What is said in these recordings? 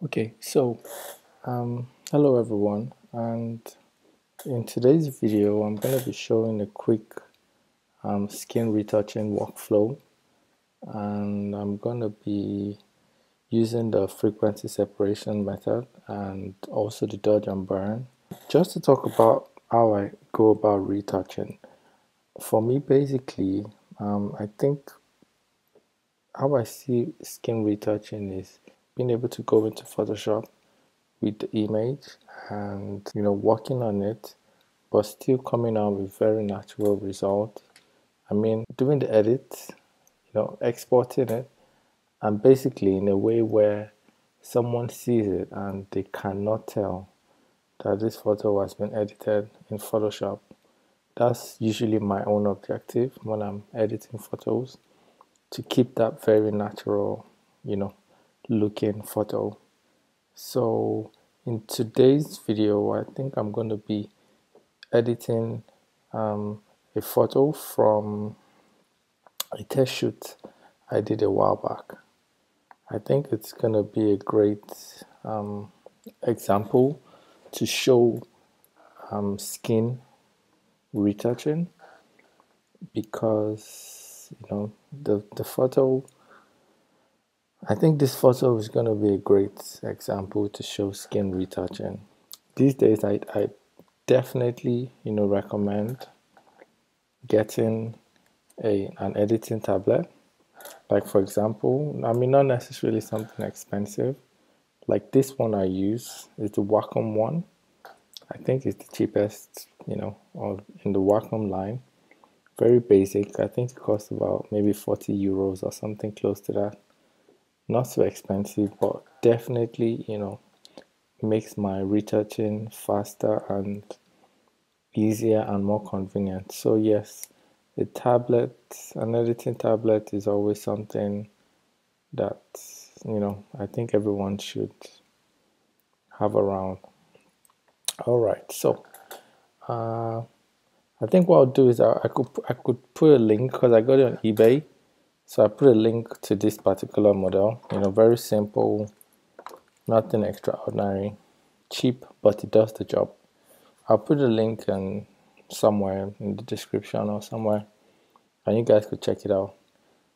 Okay, so hello everyone, and in today's video, I'm going to be showing a quick skin retouching workflow, and I'm going to be using the frequency separation method and also the dodge and burn, just to talk about how I go about retouching. For me, basically, I think how I see skin retouching is being able to go into Photoshop with the image and working on it, but still coming out with very natural result. I mean, doing the edit, exporting it, and basically in a way where someone sees it and they cannot tell that this photo has been edited in Photoshop. That's usually my own objective when I'm editing photos, to keep that very natural, looking photo. So in today's video, I think I'm going to be editing a photo from a test shoot I did a while back. I think it's going to be a great example to show skin retouching, because the photo, I think this photo is going to be a great example to show skin retouching. These days I definitely recommend getting an editing tablet. Like, for example, I mean, not necessarily something expensive. Like this one I use is the Wacom one. I think it's the cheapest, in the Wacom line. Very basic. I think it costs about maybe 40 euros or something close to that. Not so expensive, but definitely, makes my retouching faster and easier and more convenient. So yes, a tablet, an editing tablet is always something that I think everyone should have around. All right, so I think what I'll do is I could put a link, because I got it on eBay. So I put a link to this particular model. Very simple, nothing extraordinary, cheap, but it does the job. I'll put a link in somewhere in the description or somewhere, and you guys could check it out.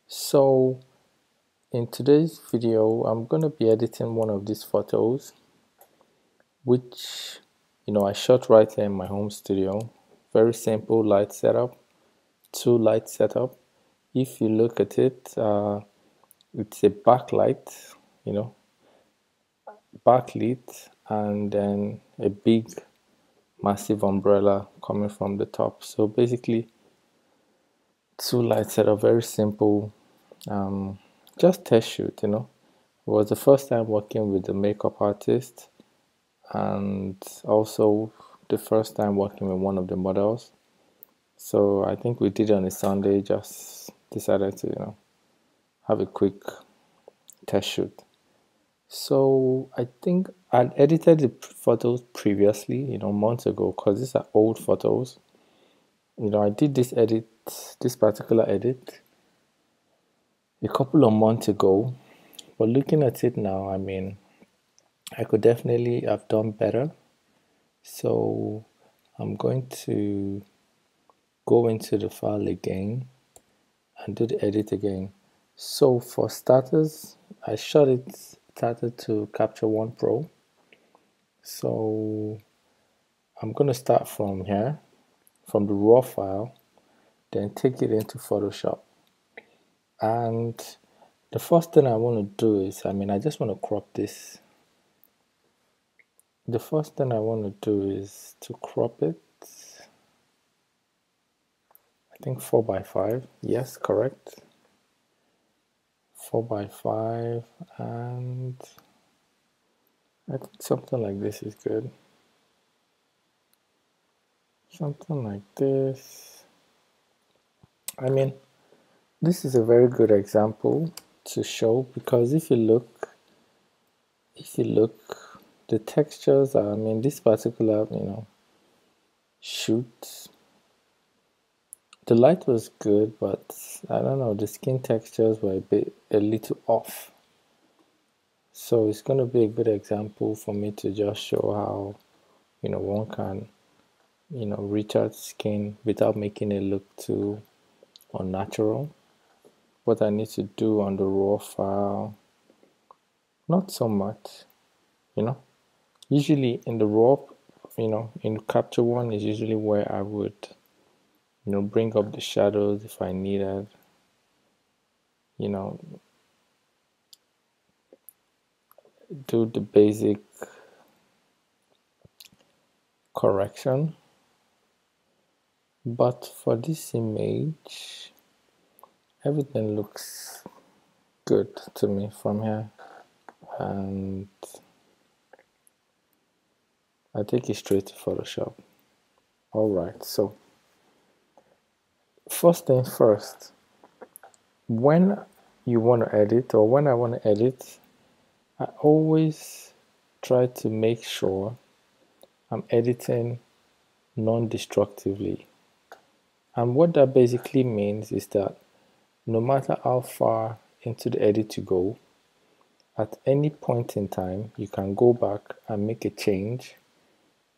So in today's video, I'm going to be editing one of these photos, which I shot right here in my home studio. Very simple light setup, two light setup. If you look at it, it's a backlight, backlit, and then a big massive umbrella coming from the top. So basically two light setup, very simple, just test shoot. It was the first time working with a makeup artist, and also the first time working with one of the models. So I think we did it on a Sunday, just decided to have a quick test shoot. So I think I'd edited the photos previously, months ago, because these are old photos. I did this particular edit a couple of months ago, but looking at it now, I mean, I could definitely have done better. So I'm going to go into the file again and do the edit again. So for starters, I started to Capture One Pro. So I'm going to start from here, from the raw file, then take it into Photoshop. And the first thing I want to do is, I just want to crop this. The first thing I want to do is to crop it. I think 4x5. Yes, correct. 4x5, and I think something like this is good. Something like this. I mean, this is a very good example to show, because if you look, the textures are, this particular, shoot, the light was good, but I don't know, the skin textures were a little off. So it's going to be a good example for me to just show how, one can, retouch skin without making it look too unnatural. What I need to do on the raw file, not so much, you know. Usually in the raw, in Capture One is usually where I would, bring up the shadows if I needed, you know, do the basic correction. But for this image, everything looks good to me from here, and I take it straight to Photoshop. Alright, so first things first, when you want to edit, or when I want to edit, I always try to make sure I'm editing non-destructively. And what that basically means is that no matter how far into the edit you go, at any point in time, you can go back and make a change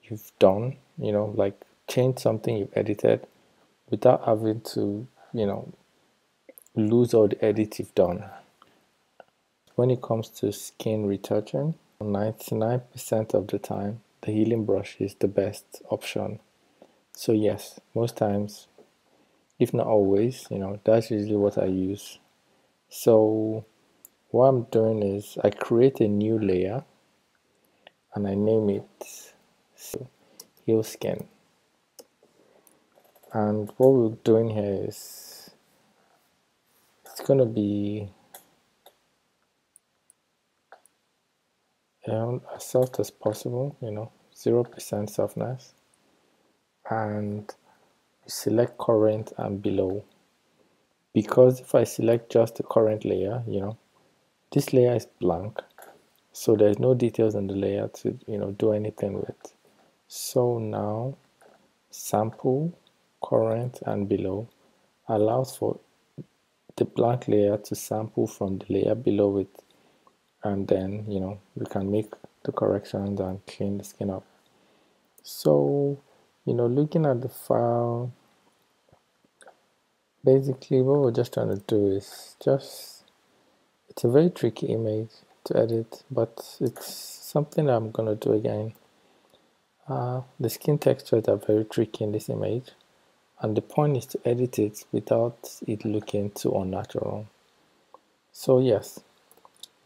you've done, like change something you've edited without having to, lose all the edits you've done. When it comes to skin retouching, 99% of the time, the healing brush is the best option. So yes, most times, if not always, that's usually what I use. So what I'm doing is I create a new layer and I name it Heal Skin. And what we're doing here is it's going to be as soft as possible, 0% softness. And select current and below, because if I select just the current layer, this layer is blank, so there's no details on the layer to do anything with. So now sample, current and below allows for the blank layer to sample from the layer below it, and then we can make the corrections and clean the skin up. So looking at the file, basically what we're just trying to do is it's a very tricky image to edit, but it's something I'm gonna do again. The skin textures are very tricky in this image, and the point is to edit it without it looking too unnatural. So yes,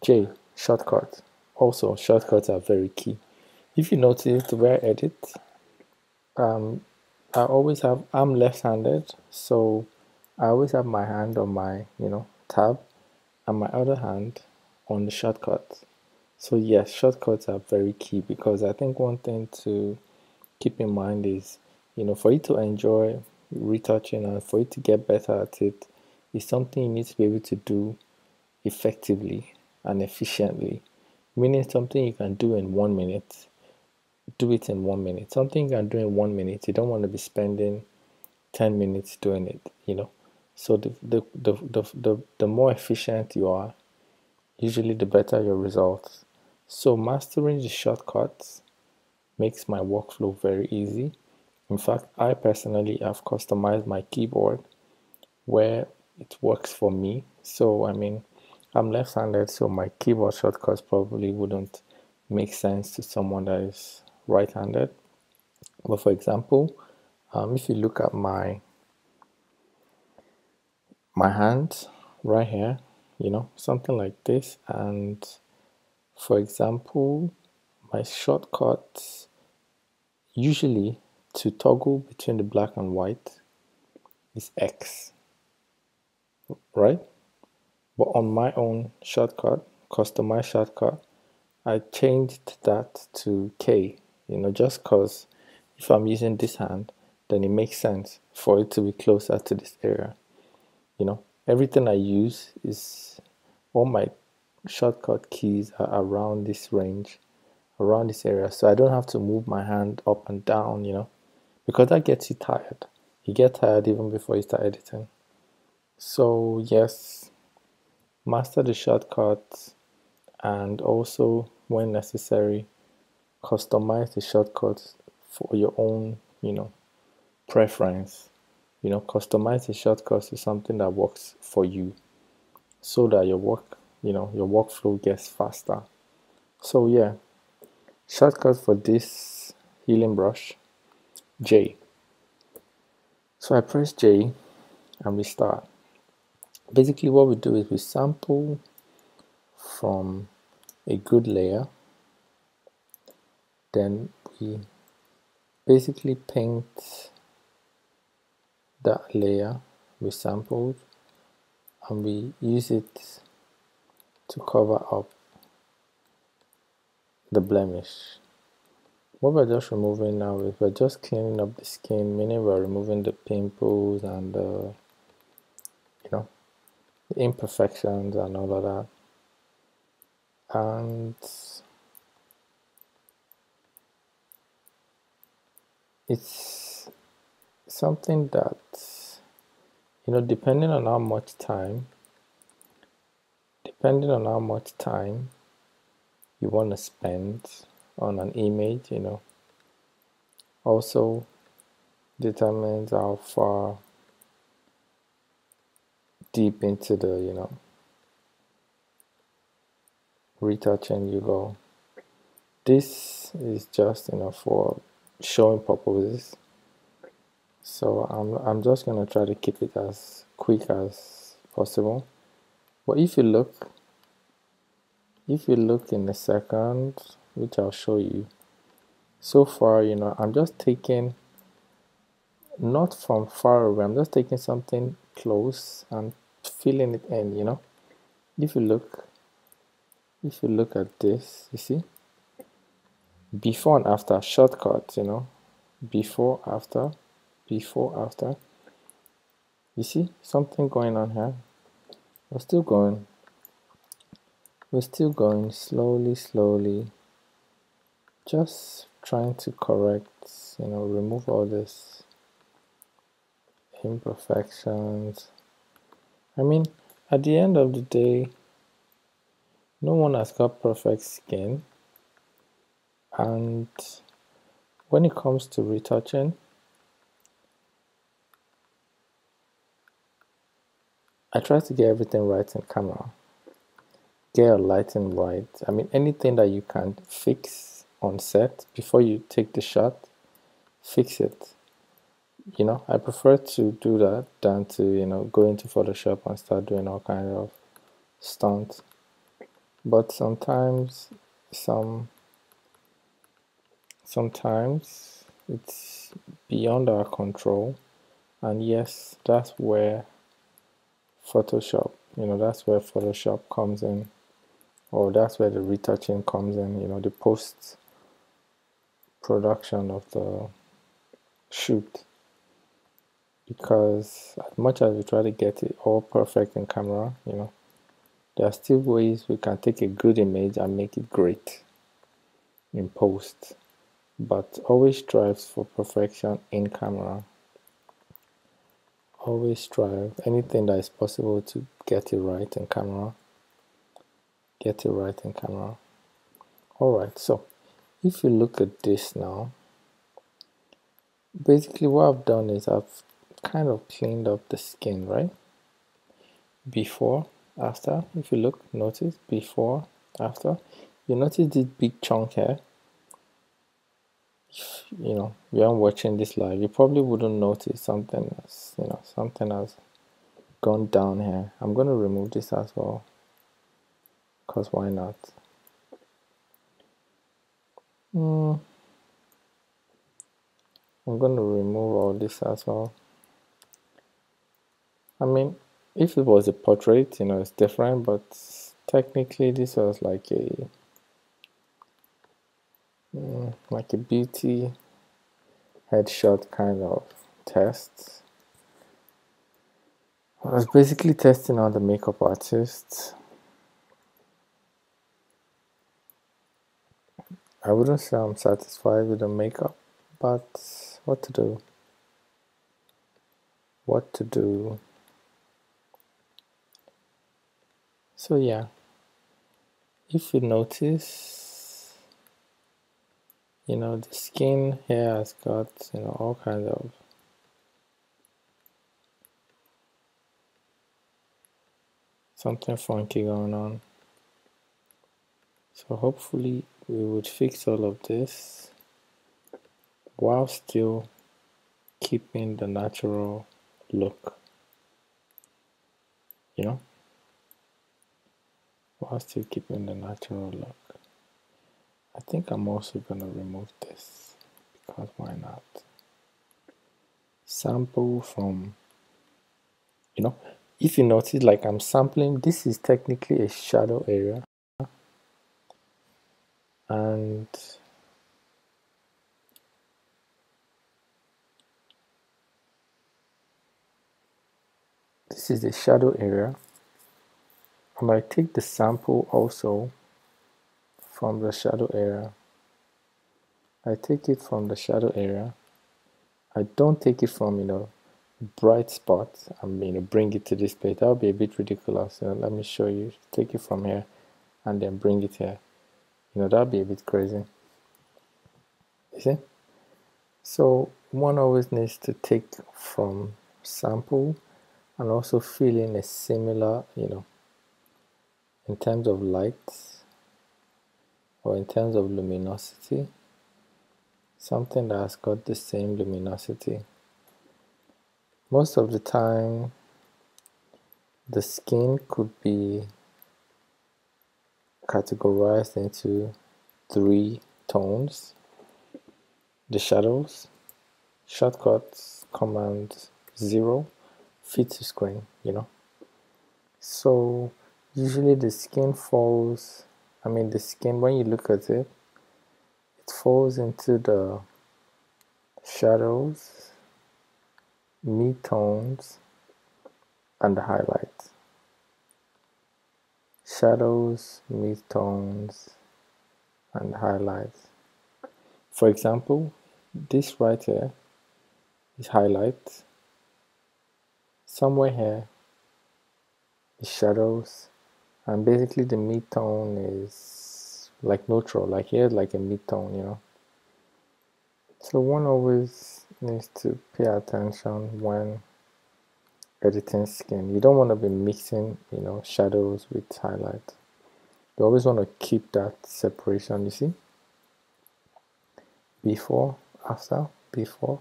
J, shortcut. Also, shortcuts are very key. If you notice the way I edit, I'm left-handed, so I always have my hand on my, tab, and my other hand on the shortcut. So yes, shortcuts are very key, because I think one thing to keep in mind is, for you to enjoy retouching and for you to get better at it, is something you need to be able to do effectively and efficiently. Meaning something you can do in 1 minute, do it in 1 minute. Something you can do in 1 minute, you don't want to be spending 10 minutes doing it, So the more efficient you are, usually the better your results. So mastering the shortcuts makes my workflow very easy. In fact, I personally have customized my keyboard where it works for me. So I'm left-handed, so my keyboard shortcuts probably wouldn't make sense to someone that is right-handed. But for example, if you look at my hand right here, something like this, and for example, my shortcuts usually to toggle between the black and white is X, right? But on my own shortcut, customized shortcut, I changed that to K, just because if I'm using this hand, then it makes sense for it to be closer to this area. Everything I use is, all my shortcut keys are around this range, around this area, so I don't have to move my hand up and down, because that gets you tired. You get tired even before you start editing. So yes, master the shortcuts and also when necessary customize the shortcuts for your own preference. Customize the shortcuts to something that works for you so that your workflow gets faster. So yeah, shortcut for this healing brush, J. So I press J and we start. Basically what we do is we sample from a good layer, then we basically paint that layer we sampled and we use it to cover up the blemish. What we're just removing now is we're just cleaning up the skin, meaning we're removing the pimples and the imperfections and all of that. And it's something that, depending on how much time you want to spend on an image, also determines how far deep into the, retouching you go. This is just, for showing purposes. So I'm just going to try to keep it as quick as possible. But if you look in a second, which I'll show you, so far, I'm just taking, not from far away, I'm just taking something close and filling it in, If you look at this, you see, before and after shortcuts, before, after, before, after. You see something going on here? We're still going slowly, just trying to correct, remove all this imperfections. I mean, at the end of the day, no one has got perfect skin, and when it comes to retouching, I try to get everything right in camera. Get your lighting right. I mean, anything that you can fix on set before you take the shot, fix it. I prefer to do that than to, go into Photoshop and start doing all kinds of stunts. But sometimes it's beyond our control, and yes, that's where Photoshop, that's where Photoshop comes in, or that's where the retouching comes in, the post production of the shoot. Because as much as we try to get it all perfect in camera, there are still ways we can take a good image and make it great in post, but always strives for perfection in camera. Always strive anything that is possible to get it right in camera. Get it right in camera. Alright, so if you look at this now, basically what I've done is I've kind of cleaned up the skin, right? Before, after, if you notice, before, after, you notice this big chunk here. If, you aren't watching this live, you probably wouldn't notice something has gone down here. I'm going to remove this as well, because why not? I'm going to remove all this as well. I mean, if it was a portrait, it's different, but technically this was like a beauty headshot kind of test. I was basically testing out the makeup artist. I wouldn't say I'm satisfied with the makeup, but what to do? So yeah, if you notice, the skin here has got, all kinds of something funky going on. So hopefully we would fix all of this while still keeping the natural look, while still keeping the natural look. I think I'm also gonna remove this, because why not? Sample from, if you notice, like I'm sampling, this is technically a shadow area, and this is the shadow area, and I take the sample also from the shadow area. I take it from the shadow area. I don't take it from, bright spots and, bring it to this place. That would be a bit ridiculous. Let me show you. Take it from here and then bring it here. That would be a bit crazy. You see? So one always needs to take from sample and also fill in a similar, in terms of light or in terms of luminosity, something that has got the same luminosity. Most of the time, the skin could be categorized into 3 tones: the shadows, shortcuts, command 0, fit to screen, So usually the skin falls, the skin, when you look at it, it falls into the shadows, mid-tones, and the highlights. Shadows, mid-tones, and highlights. For example, this right here is highlights. Somewhere here is shadows, and basically the mid-tone is like neutral, like here, like a mid-tone, So one always needs to pay attention when editing skin. You don't want to be mixing, shadows with highlights. You always want to keep that separation, you see? Before, after, before,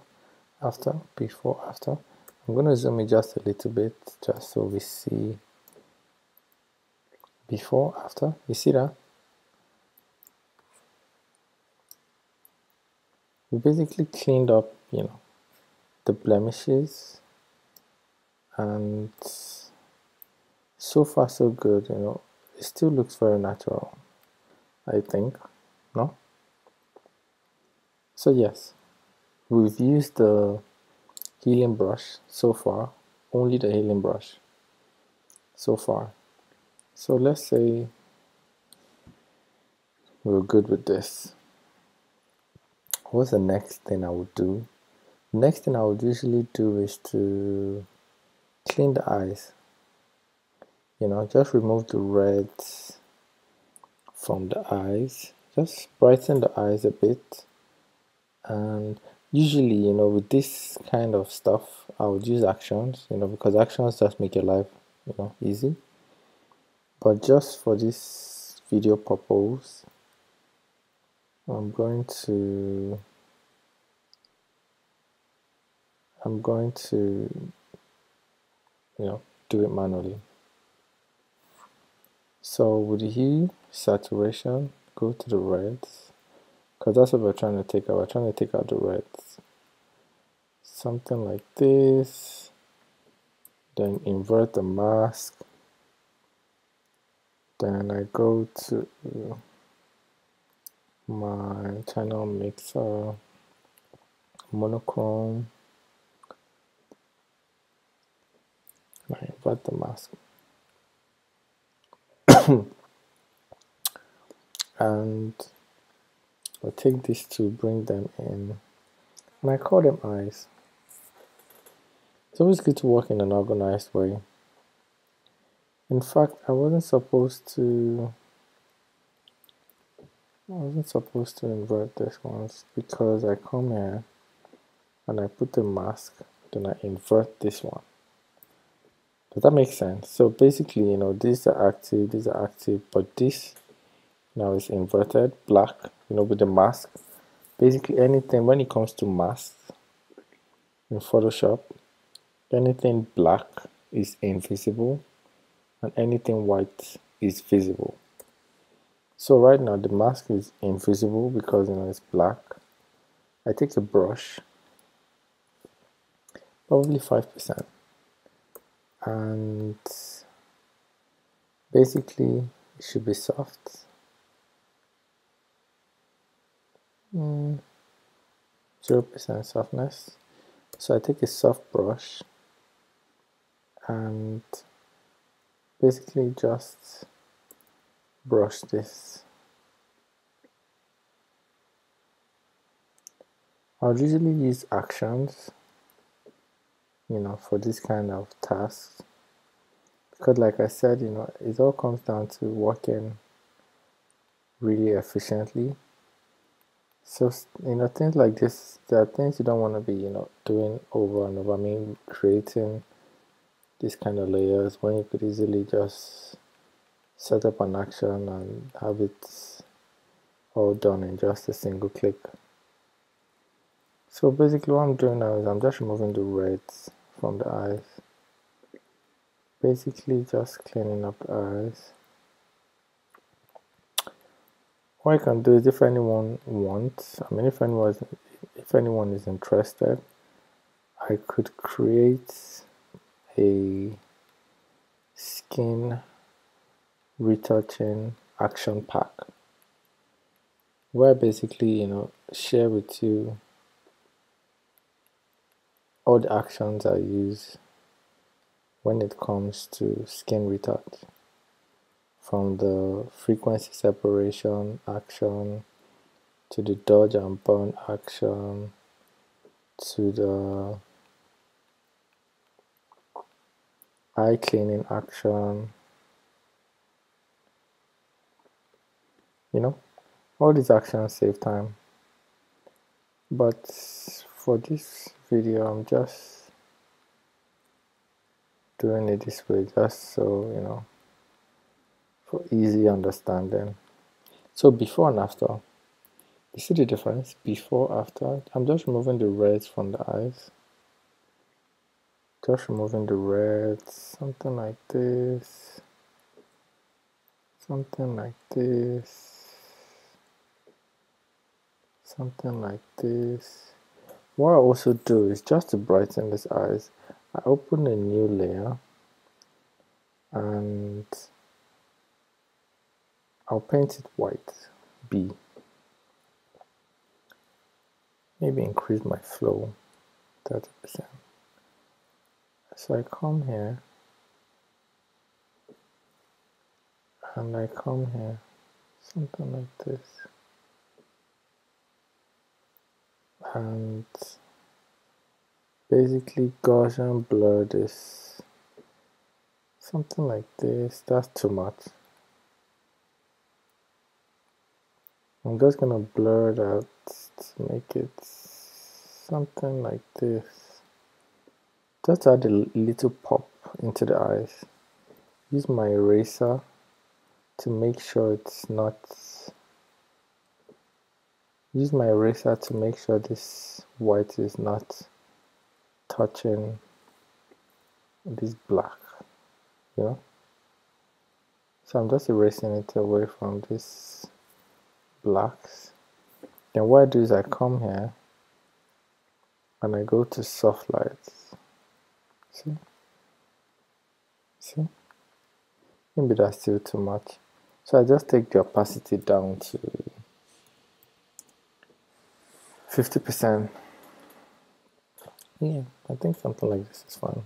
after, before, after. I'm going to zoom in just a little bit, just so we see before, after. You see that? We basically cleaned up, the blemishes, and so far so good, it still looks very natural, I think, no? So yes, we've used the healing brush so far, only the healing brush so far. So let's say we're good with this. What's the next thing I would do? The next thing I would usually do is to clean the eyes. Just remove the reds from the eyes. Just brighten the eyes a bit. And usually, with this kind of stuff, I would use actions, because actions just make your life, easy. But just for this video purpose, I'm going to do it manually. So with the hue, saturation, go to the reds, because that's what we're trying to take out. We're trying to take out the reds. Something like this. Then invert the mask. Then I go to my channel mixer, monochrome. I invert the mask. And I'll take these two, bring them in, and I call them eyes. It's always good to work in an organized way. In fact, I wasn't supposed to I wasn't supposed to invert this once because I come here and I put the mask, then I invert this one. Does that make sense? So basically, these are active, but this now is inverted, black, with the mask. Basically anything, when it comes to masks in Photoshop, anything black is invisible and anything white is visible. So right now the mask is invisible because it's black. I take a brush, probably 5%, and basically it should be soft. 0% softness. So I take a soft brush and basically just brush this. I'll usually use actions, for this kind of tasks, because like I said, it all comes down to working really efficiently. So, things like this, there are things you don't want to be, doing over and over. I mean, creating these kind of layers when you could easily just set up an action and have it all done in just a single click. So basically what I'm doing now is I'm just removing the reds from the eyes. Basically just cleaning up the eyes. What I can do is, if anyone wants, if anyone is interested, I could create a skin retouching action pack where basically share with you all the actions I use when it comes to skin retouch, from the frequency separation action to the dodge and burn action to the eye cleaning action. All these actions save time, but for this video I'm just doing it this way, just so for easy understanding. So before and after, you see the difference? Before, after, I'm just removing the reds from the eyes, just removing the reds, something like this, something like this, something like this. What I also do is, just to brighten these eyes, I open a new layer and I'll paint it white, B. Maybe increase my flow 30%. So I come here and I come here, something like this, and basically Gaussian blur this, something like this. That's too much. I'm just gonna blur that to make it something like this. Just add a little pop into the eyes. Use my eraser to make sure it's not. Use my eraser to make sure this white is not touching this black, So I'm just erasing it away from this blacks. Then what I do is I come here and I go to soft lights. See? Maybe that's still too much. So I just take the opacity down to 50%. Yeah, I think something like this is fine.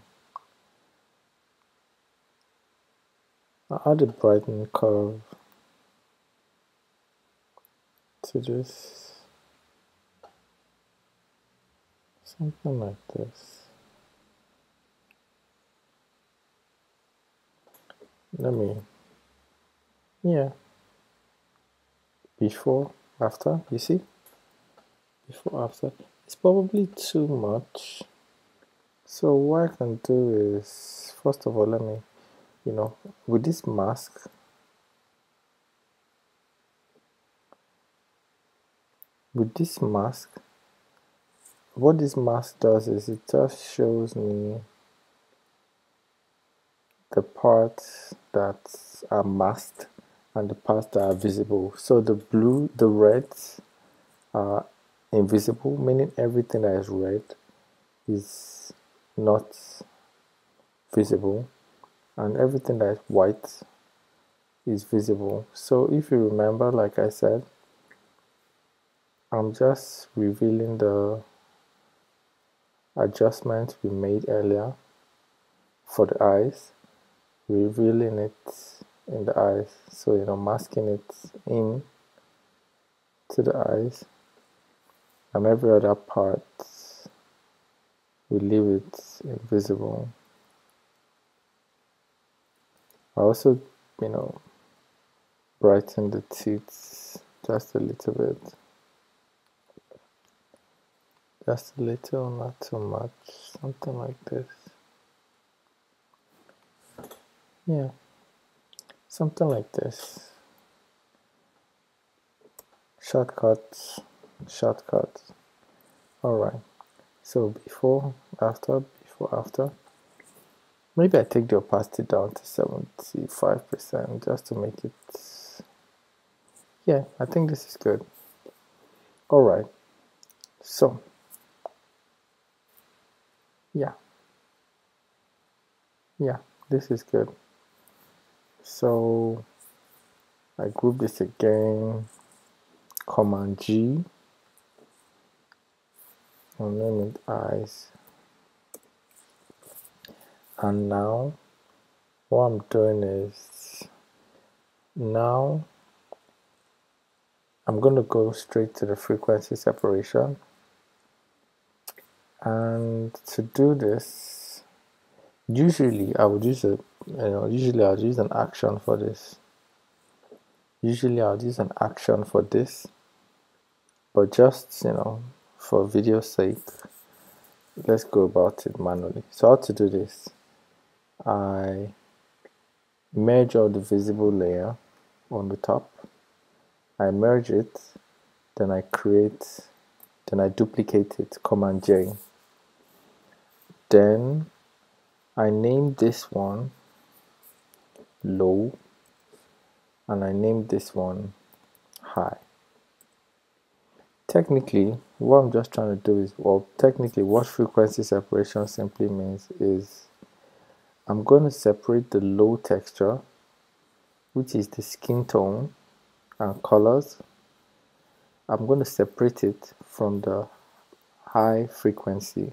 I'll add a brightening curve to this. Something like this. Yeah. before, after, you see? Before, after. It's probably too much. So what I can do is, first of all, let me, with this mask, what this mask does is it just shows me the parts that are masked and the parts that are visible. So the reds are invisible, meaning everything that is red is not visible, and everything that is white is visible. So if you remember, like I said, I'm just revealing the adjustments we made earlier for the eyes, revealing it in the eyes, so masking it in to the eyes, and every other part we leave it invisible. I also brighten the teeth just a little bit, just a little, not too much, something like this. Yeah, something like this. Shortcuts. Alright, so before, after. Maybe I take the opacity down to 75% just to make it. Yeah, I think this is good. Alright, so yeah, this is good. So I group this again, Command G, and name it eyes. And now what I'm doing is, now I'm going to go straight to the frequency separation. And to do this, usually I would use usually I'll use an action for this. But just, for video's sake, let's go about it manually. So how to do this? I merge all the visible layer on the top. I merge it, then I duplicate it, Command J. Then I name this one low, and I name this one high. Technically, what I'm just trying to do is, technically what frequency separation simply means is I'm going to separate the low texture, which is the skin tone and colors. I'm going to separate it from the high frequency,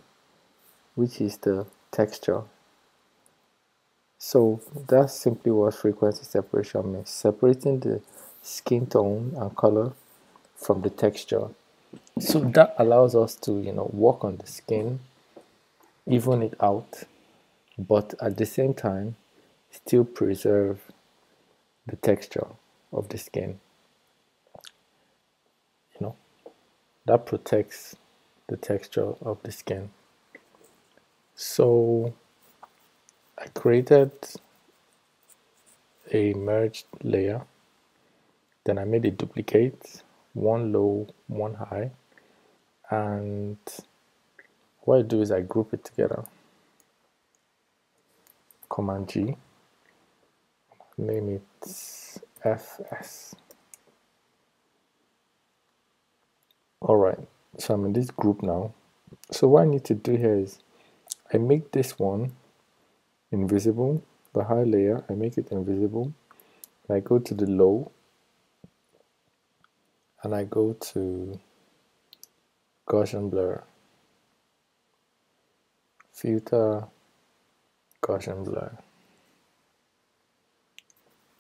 which is the texture. So that's simply what frequency separation means, separating the skin tone and color from the texture. So that allows us to work on the skin, even it out, but at the same time still preserve the texture of the skin. That protects the texture of the skin. So I created a merged layer, then I made a duplicate, one low, one high, and what I do is I group it together. Command G, name it FS. Alright, so I'm in this group now. So what I need to do here is I make this one invisible, the high layer, I make it invisible. I go to the low, and I go to Gaussian blur, filter, Gaussian blur.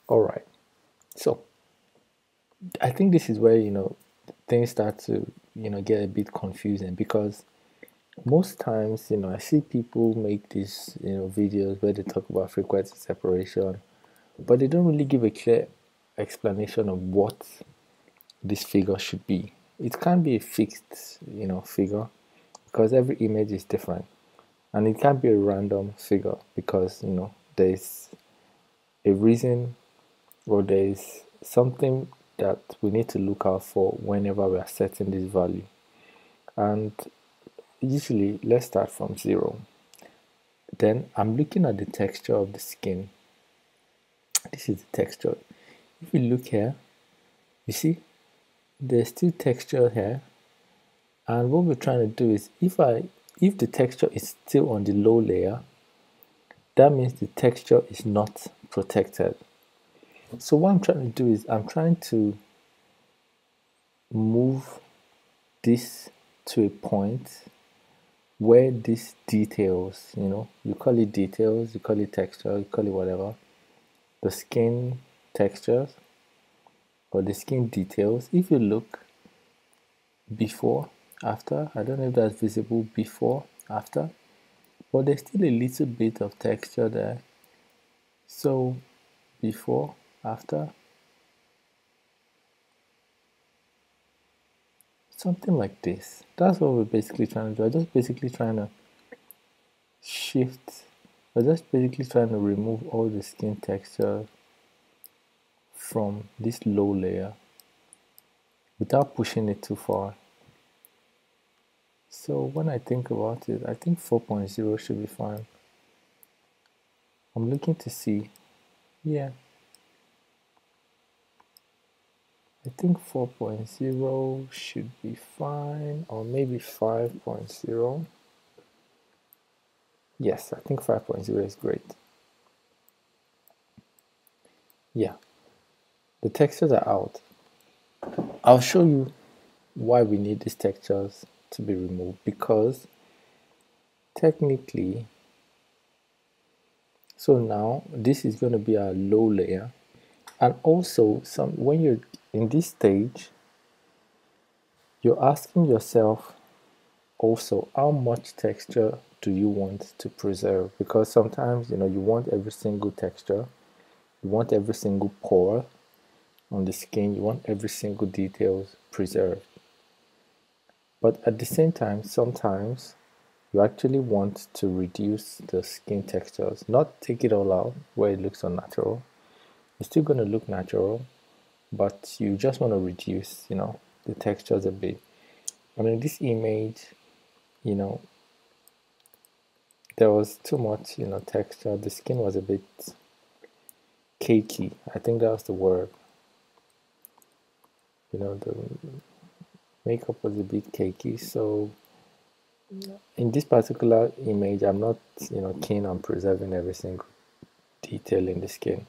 Alright, so I think this is where things start to get a bit confusing, because most times I see people make these videos where they talk about frequency separation, but they don't really give a clear explanation of what this figure should be. It can't be a fixed, figure, because every image is different, and it can't be a random figure because there's a reason, or there's something that we need to look out for whenever we are setting this value. And usually, let's start from 0. Then I'm looking at the texture of the skin. This is the texture. If you look here, you see there's still texture here, and what we're trying to do is, if the texture is still on the low layer, that means the texture is not protected. So what I'm trying to do is, I'm trying to move this to a point where these details, you call it details, you call it texture, you call it whatever, the skin textures or the skin details, if you look before, after, I don't know if that's visible, before, after, but there's still a little bit of texture there. So before, after, something like this. That's what we're basically trying to do. I'm just basically trying to shift, we're just basically trying to remove all the skin texture from this low layer without pushing it too far. So when I think about it, I think 4.0 should be fine. I'm looking to see, yeah, I think 4.0 should be fine, or maybe 5.0. Yes, I think 5.0 is great. Yeah, the textures are out. I'll show you why we need these textures to be removed, because technically, so now this is going to be our low layer, and also when you're in this stage, you're asking yourself also, how much texture do you want to preserve? Because sometimes you want every single texture, you want every single pore on the skin, you want every single details preserved. But at the same time, sometimes you actually want to reduce the skin textures, not take it all out where it looks unnatural. It's still going to look natural, but you just want to reduce, the textures a bit. And in this image, there was too much, texture. The skin was a bit cakey. I think that was the word. The makeup was a bit cakey. So in this particular image, I'm not, keen on preserving every single detail in the skin.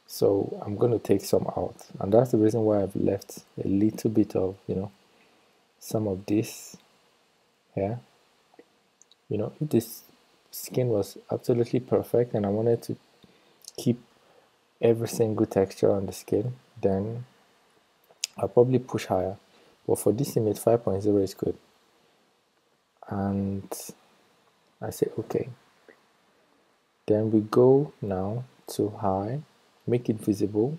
So I'm going to take some out. And that's the reason why I've left a little bit of, some of this here. If this skin was absolutely perfect and I wanted to keep every single texture on the skin, then I'll probably push higher. But for this image, 5.0 is good. And I say okay. Then we go now to high, make it visible,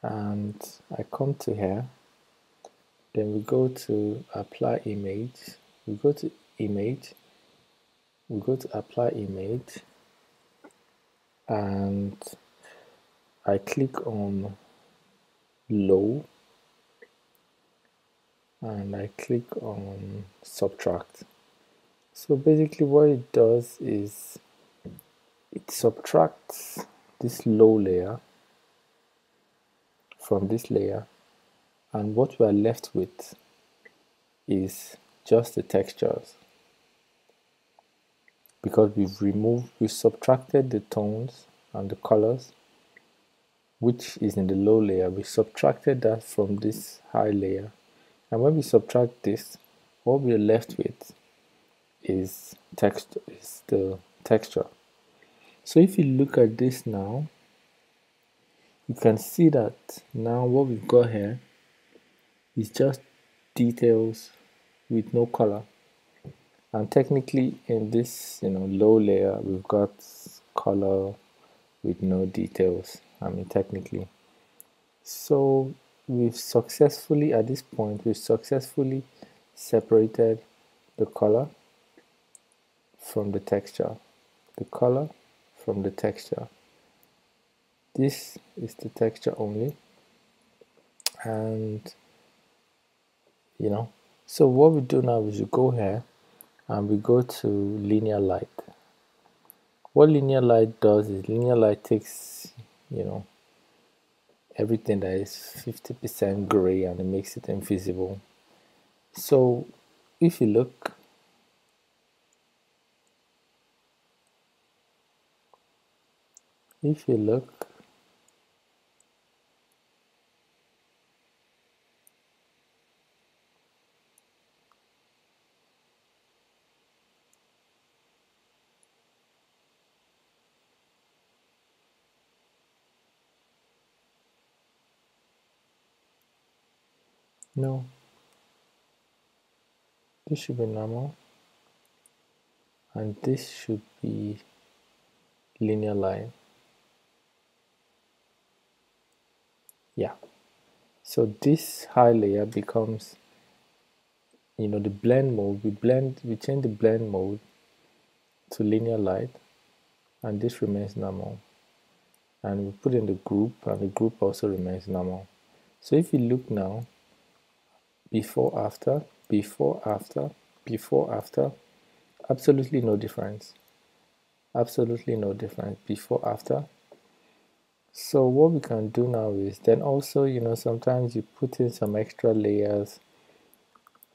and I come to here. Then we go to apply image, we go to image, we go to apply image, and I click on low, and I click on subtract. So basically what it does is it subtracts this low layer from this layer, and what we are left with is just the textures, because we've subtracted the tones and the colors, which is in the low layer. We subtracted that from this high layer, and when we subtract this, what we're left with is the texture. So if you look at this now, you can see that now what we've got here is just details with no color. And technically in this low layer, we've got color with no details, technically. So we've successfully, at this point, we've successfully separated the color from the texture, the color from the texture. This is the texture only, and so what we do now is we go here and we go to linear light. What linear light does is linear light takes everything that is 50% gray and it makes it invisible. So if you look, no, this should be normal and this should be linear line. Yeah, so this high layer becomes the blend mode. We change the blend mode to linear light, and this remains normal, and we put in the group, and the group also remains normal. So if you look now, before after, before after, before after, absolutely no difference, absolutely no difference before after. So what we can do now is then also sometimes you put in some extra layers.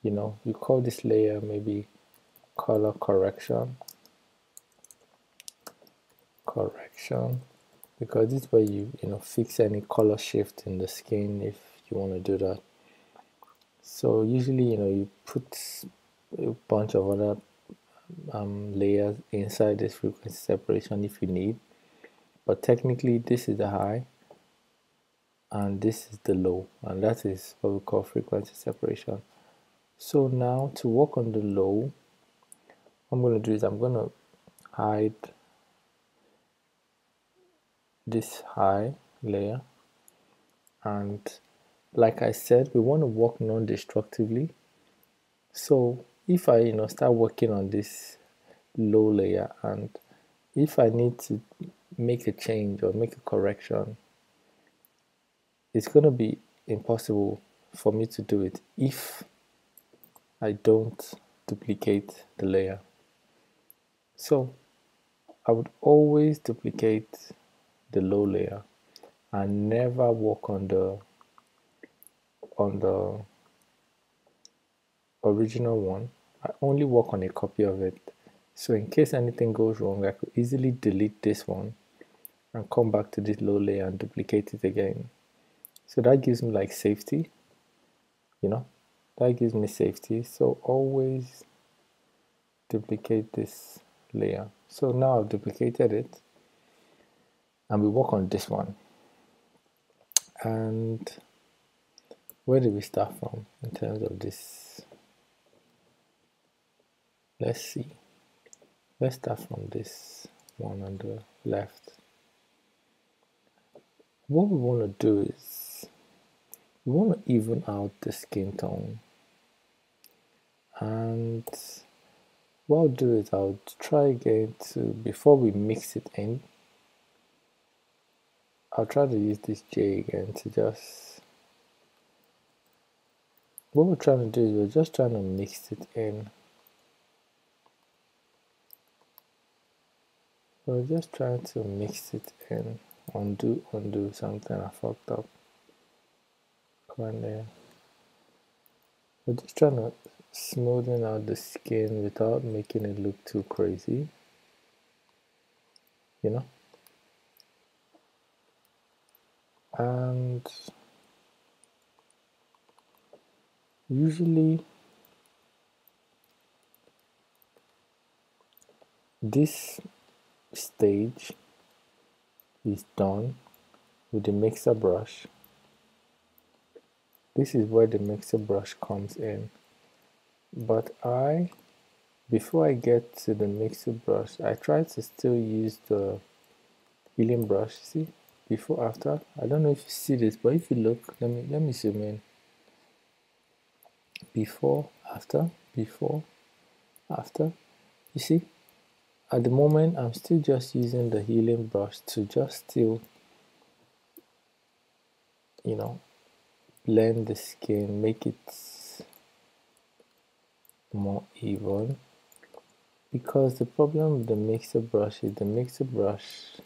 You call this layer maybe color correction, because this way you fix any color shift in the skin if you want to do that. So usually you put a bunch of other layers inside this frequency separation if you need, but technically this is the high and this is the low, and that is what we call frequency separation. So now to work on the low, what I'm going to do is I'm going to hide this high layer, and like I said, we want to work non-destructively. So if I start working on this low layer, and if I need to make a change or make a correction, it's going to be impossible for me to do it if I don't duplicate the layer. So I would always duplicate the low layer and never work on the original one. I only work on a copy of it. So in case anything goes wrong, I could easily delete this one and come back to this low layer and duplicate it again. So that gives me like safety, that gives me safety. So always duplicate this layer. So now I've duplicated it, and we work on this one. And where do we start from in terms of this? Let's see. Let's start from this one on the left. What we want to do is we want to even out the skin tone, and what I'll do is I'll try again to, before we mix it in, I'll try to use this J again to just, what we're trying to do is we're just trying to mix it in. We're just trying to mix it in. Undo something I fucked up. Come on there. We're just trying to smoothen out the skin without making it look too crazy, and usually this stage is done with the mixer brush. This is where the mixer brush comes in, but before I get to the mixer brush, I try to still use the healing brush. See, before after. I don't know if you see this, but if you look, let me zoom in. Before after, before after. You see, at the moment I'm still just using the healing brush to just still, you know, blend the skin, make it more even. Because the problem with the mixer brush is the mixer brush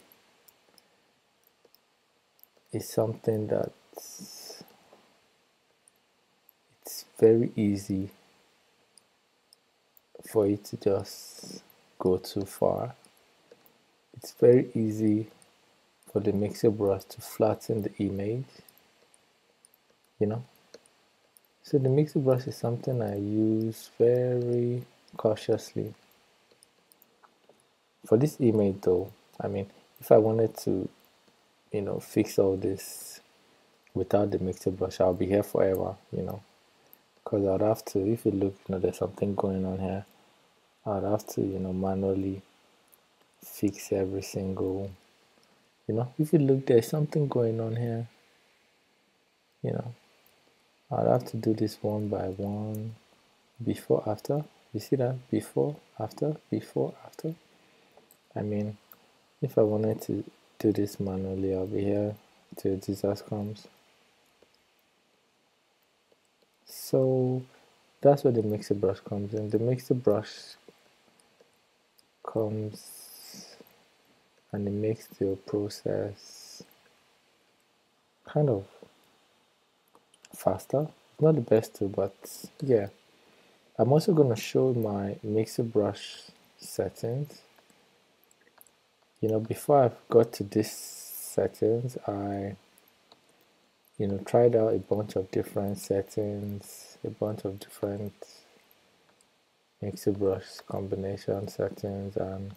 is something that it's very easy for it to just go too far. It's very easy for the mixer brush to flatten the image, you know. So the mixer brush is something I use very cautiously. For this image though, I mean, if I wanted to, you know, fix all this without the mixer brush, I'll be here forever, you know. Because I'd have to, if you look, you know, there's something going on here. I'd have to, you know, manually fix every single, you know, if you look, there's something going on here, you know. I'd have to do this one by one, before, after. You see that? Before, after, before, after. I mean, if I wanted to do this manually, I'll be here till Jesus comes. So that's where the mixer brush comes in. The mixer brush comes and it makes the process kind of faster. Not the best too, but yeah. I'm also going to show my mixer brush settings. You know, before I got to this settings, I, you know, tried out a bunch of different settings, a bunch of different mixer brush combination settings, and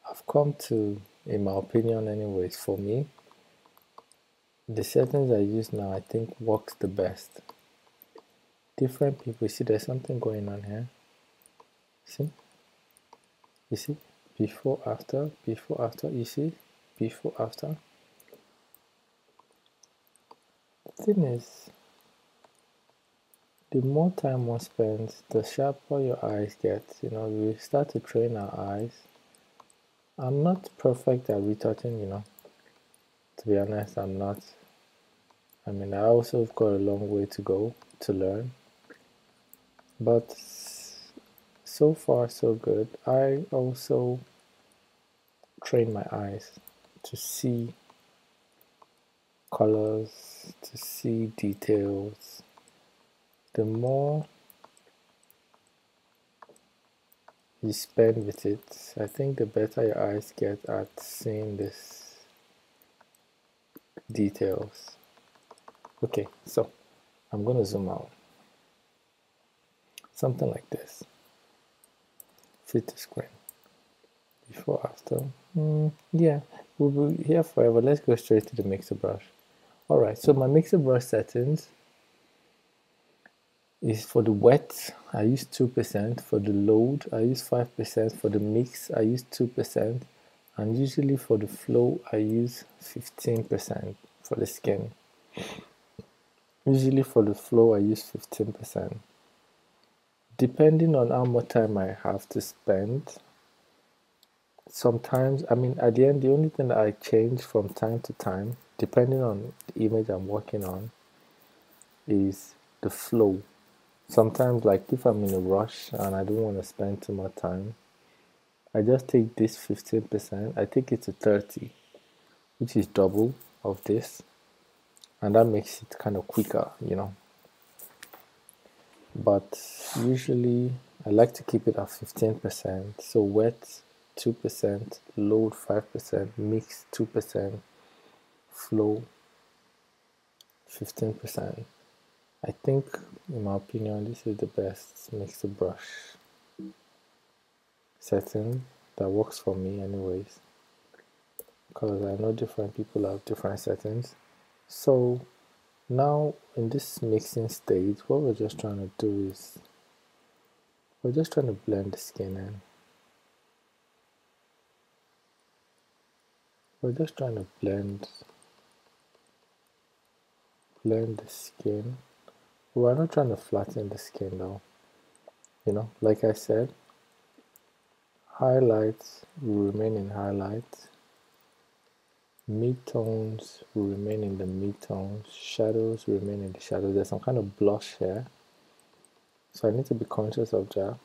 I've come to, in my opinion anyways, for me, the settings I use now I think works the best. Different people, see there's something going on here. See? You see? Before, after, you see? Before, after. The thing is, the more time one spends, the sharper your eyes get. You know, we start to train our eyes. I'm not perfect at retouching, you know. To be honest, I'm not. I mean, I also have got a long way to go to learn. But so far, so good. I also train my eyes to see colors, to see details. The more you spend with it, I think the better your eyes get at seeing these details. Okay, so I'm going to zoom out. Something like this. Fit to screen. Before, after. Yeah, we'll be here forever. Let's go straight to the mixer brush. Alright, so my mixer brush settings is for the wet, I use 2%. For the load, I use 5%. For the mix, I use 2%. And usually for the flow, I use 15% for the skin. Usually for the flow, I use 15%. Depending on how much time I have to spend, sometimes, I mean, at the end, the only thing that I change from time to time, depending on the image I'm working on, is the flow. Sometimes, like if I'm in a rush and I don't want to spend too much time, I just take this 15%, I take it to 30, which is double of this, and that makes it kind of quicker, you know. But usually I like to keep it at 15%. So wet 2%, load 5%, mix 2%, flow 15%. I think, in my opinion, this is the best mixer brush setting that works for me anyways, because I know different people have different settings. So now in this mixing stage, what we're just trying to do is we're just trying to blend the skin in. We're just trying to blend the skin. We're not trying to flatten the skin though. You know, like I said, highlights will remain in highlights, mid-tones will remain in the mid-tones, shadows will remain in the shadows. There's some kind of blush here, so I need to be conscious of that.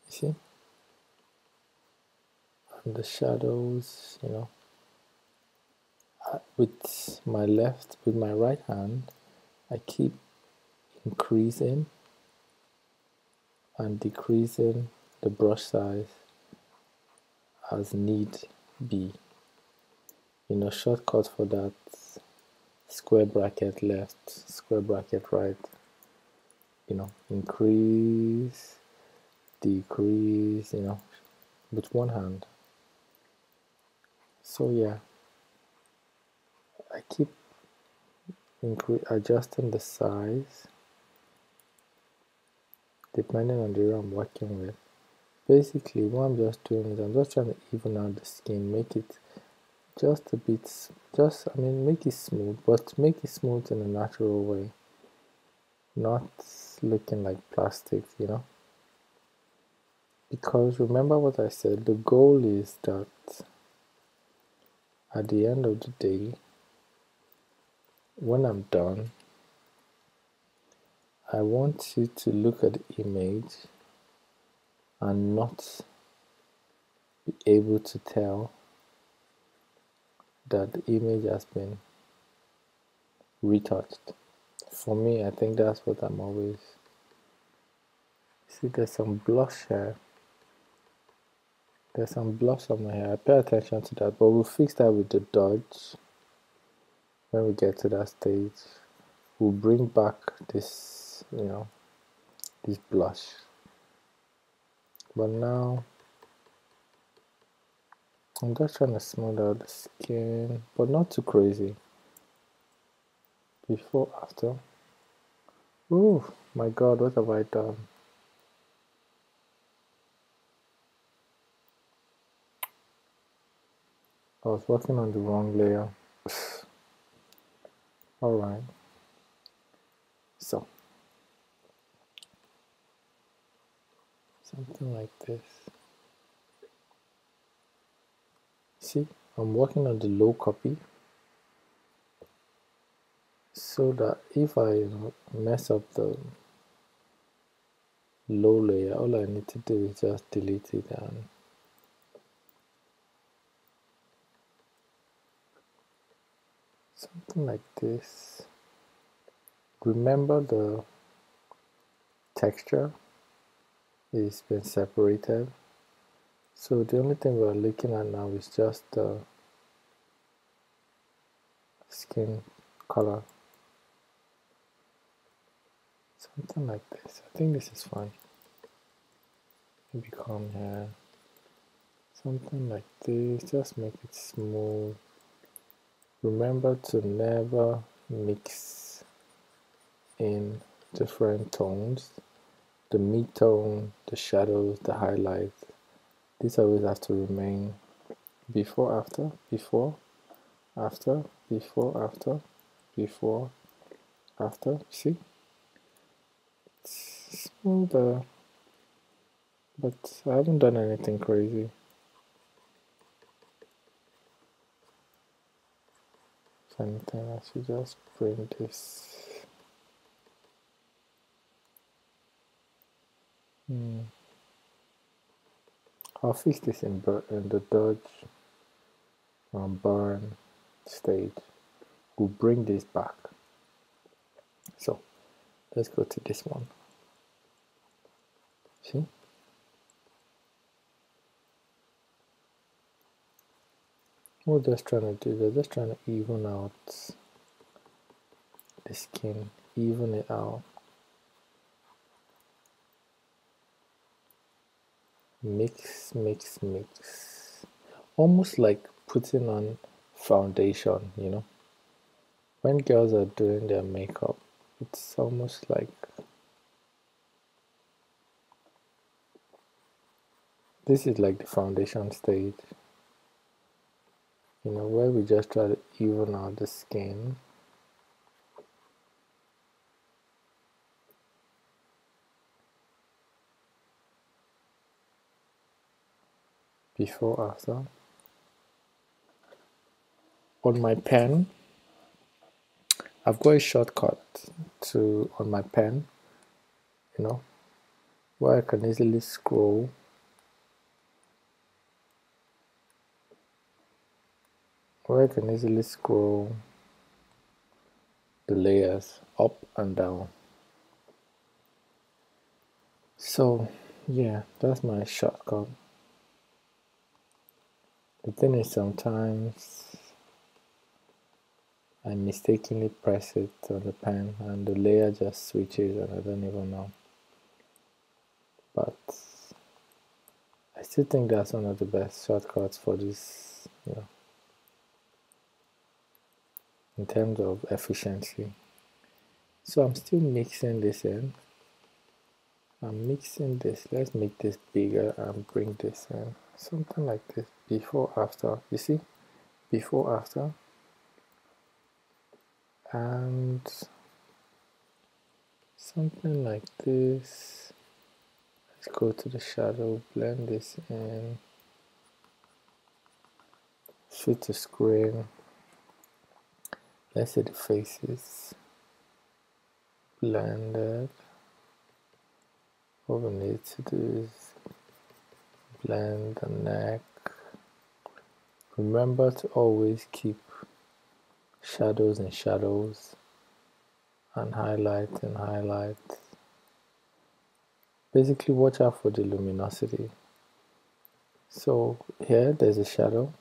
You see? And the shadows, you know, with my right hand, I keep increasing and decreasing the brush size as need be. You know, shortcut for that: square bracket left, square bracket right. You know, increase, decrease, you know, with one hand. So yeah, I keep adjusting the size depending on the area I'm working with. Basically, what I'm just doing is I'm just trying to even out the skin, make it just a bit, I mean, make it smooth, but make it smooth in a natural way, not looking like plastic, you know. Because remember what I said, the goal is that at the end of the day, when I'm done, I want you to look at the image and not be able to tell that the image has been retouched. For me, I think that's what I'm always. See, there's some blush here. There's some blush on my hair. I pay attention to that, but we'll fix that with the dodge when we get to that stage. We'll bring back this, you know, this blush. But now, I'm just trying to smooth out the skin, but not too crazy. Before, after. Oh my god, what have I done? I was working on the wrong layer. Alright. So, something like this. See, I'm working on the low copy so that if I mess up the low layer, all I need to do is just delete it and something like this. Remember, the texture is been separated, so the only thing we're looking at now is just the skin color. Something like this. I think this is fine. Maybe come here. Something like this. Just make it smooth. Remember to never mix in different tones. The mid-tone, the shadows, the highlights. These always have to remain before, after, before, after, before, after, before, after. See? It's smoother, but I haven't done anything crazy. If anything, I should just bring this. I'll fix this in the dodge burn stage. We'll bring this back. So let's go to this one. See? What we're just trying to do, we're just trying to even out the skin, even it out. Mix, mix, mix. Almost like putting on foundation, you know? When girls are doing their makeup, it's almost like This is like the foundation stage, you know, where we just try to even out the skin. Before, after. On my pen, I've got a shortcut to on my pen, you know, where I can easily scroll the layers up and down. So yeah, that's my shortcut. The thing is, sometimes I mistakenly press it on the pen and the layer just switches and I don't even know. But I still think that's one of the best shortcuts for this, you know, in terms of efficiency. So I'm still mixing this in. I'm mixing this. Let's make this bigger and bring this in. Something like this. Before, after. You see? Before, after. And something like this. Let's go to the shadow, blend this in. Switch to screen. Let's see the faces. Blend it. What we need to do is blend the neck. Remember to always keep shadows in shadows and highlight in highlight. Basically, watch out for the luminosity. So here there's a shadow,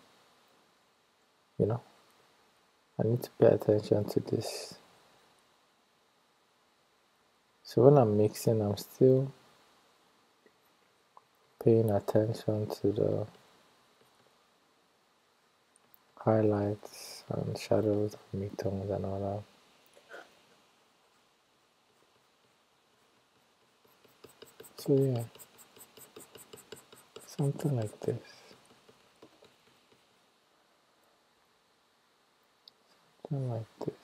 you know, I need to pay attention to this. So when I'm mixing, I'm still paying attention to the highlights and shadows and midtones and all that. So yeah, something like this. Something like this.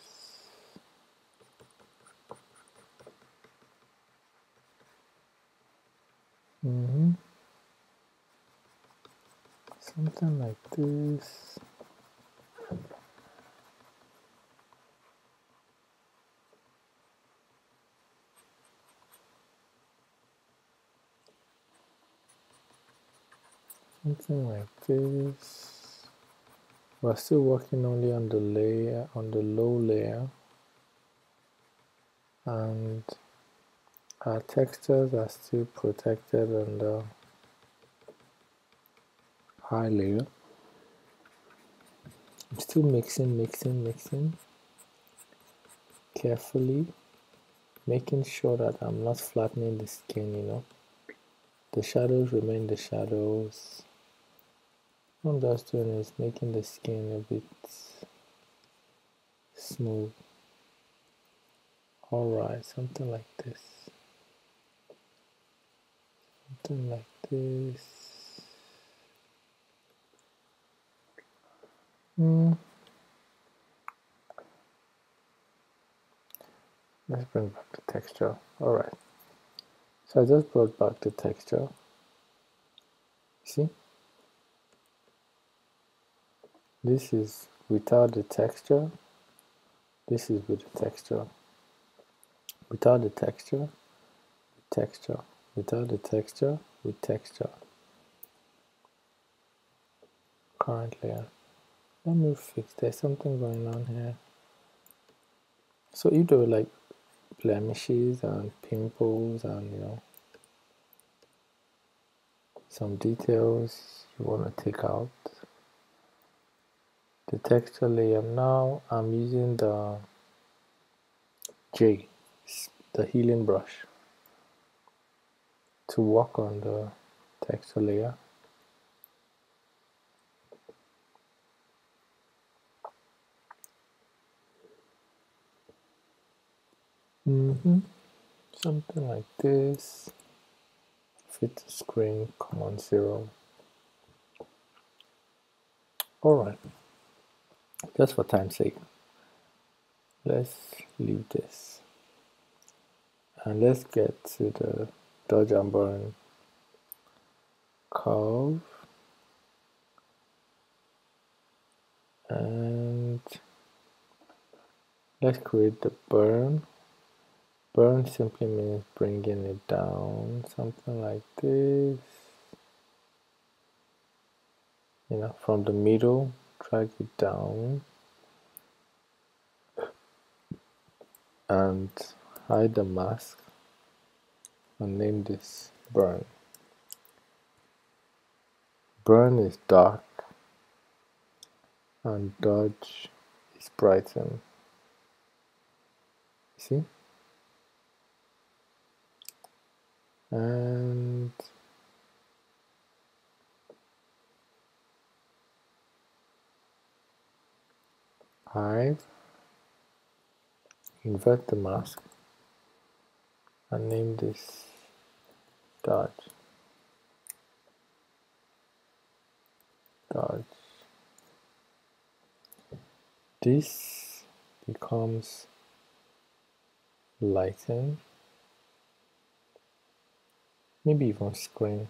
Something like this. Something like this. We're still working only on the layer, on the low layer, and our textures are still protected on the high layer. I'm still mixing carefully, making sure that I'm not flattening the skin, you know. The shadows remain the shadows. What I'm just doing is making the skin a bit smooth. Alright, something like this. Something like this. Let's bring back the texture. Alright. So I just brought back the texture. See? This is without the texture. This is with the texture. Without the texture, texture. Without the texture, with texture. Current layer. Let me fix, there's something going on here. So if there were like blemishes and pimples and, you know, some details you want to take out, the texture layer, now I'm using the J, the healing brush, to work on the texture layer. Something like this. fit to screen, command 0. Alright, just for time's sake, let's leave this and let's get to the dodge and burn curve, and let's create the burn. Burn simply means bringing it down, something like this, from the middle, drag it down and hide the mask and name this burn. Burn is dark and dodge is brighten. See? And hide, invert the mask and name this dodge. Dodge. This becomes lighten, maybe even screen,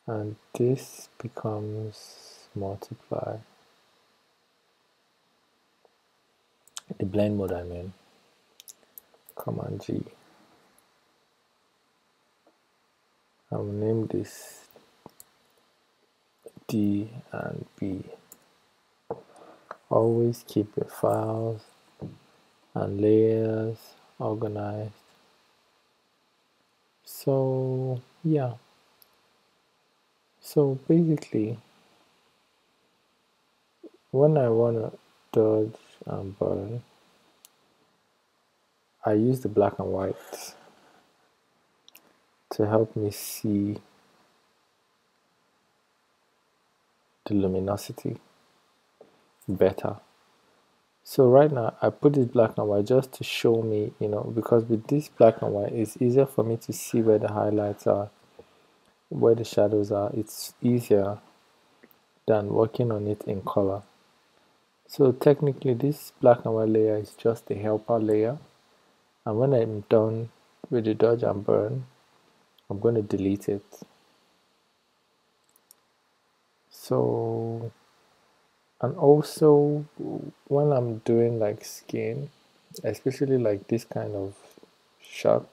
and this becomes multiply. The blend mode, I mean. Command G. I will name this D and B. Always keep your files and layers organized. So yeah, so basically when I want to dodge and burn, I use the black and white to help me see the luminosity better. So right now I put it black and white just to show me, because with this black and white it's easier for me to see where the highlights are, where the shadows are. It's easier than working on it in color. So technically this black and white layer is just a helper layer, and when I'm done with the dodge and burn, I'm going to delete it. So, and also when I'm doing like skin, especially like this kind of shot,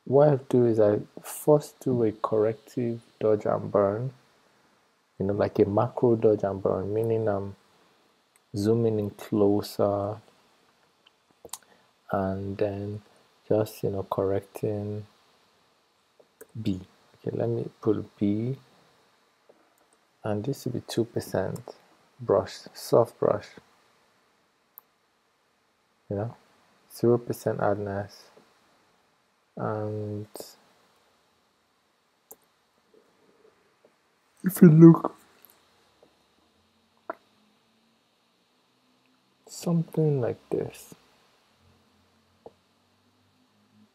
what I do is I first do a corrective dodge and burn, like a macro dodge and burn, meaning I'm zooming in closer and then just correcting B. Okay, let me put B, and this will be 2% brush, soft brush, 0% hardness, and if you look something like this,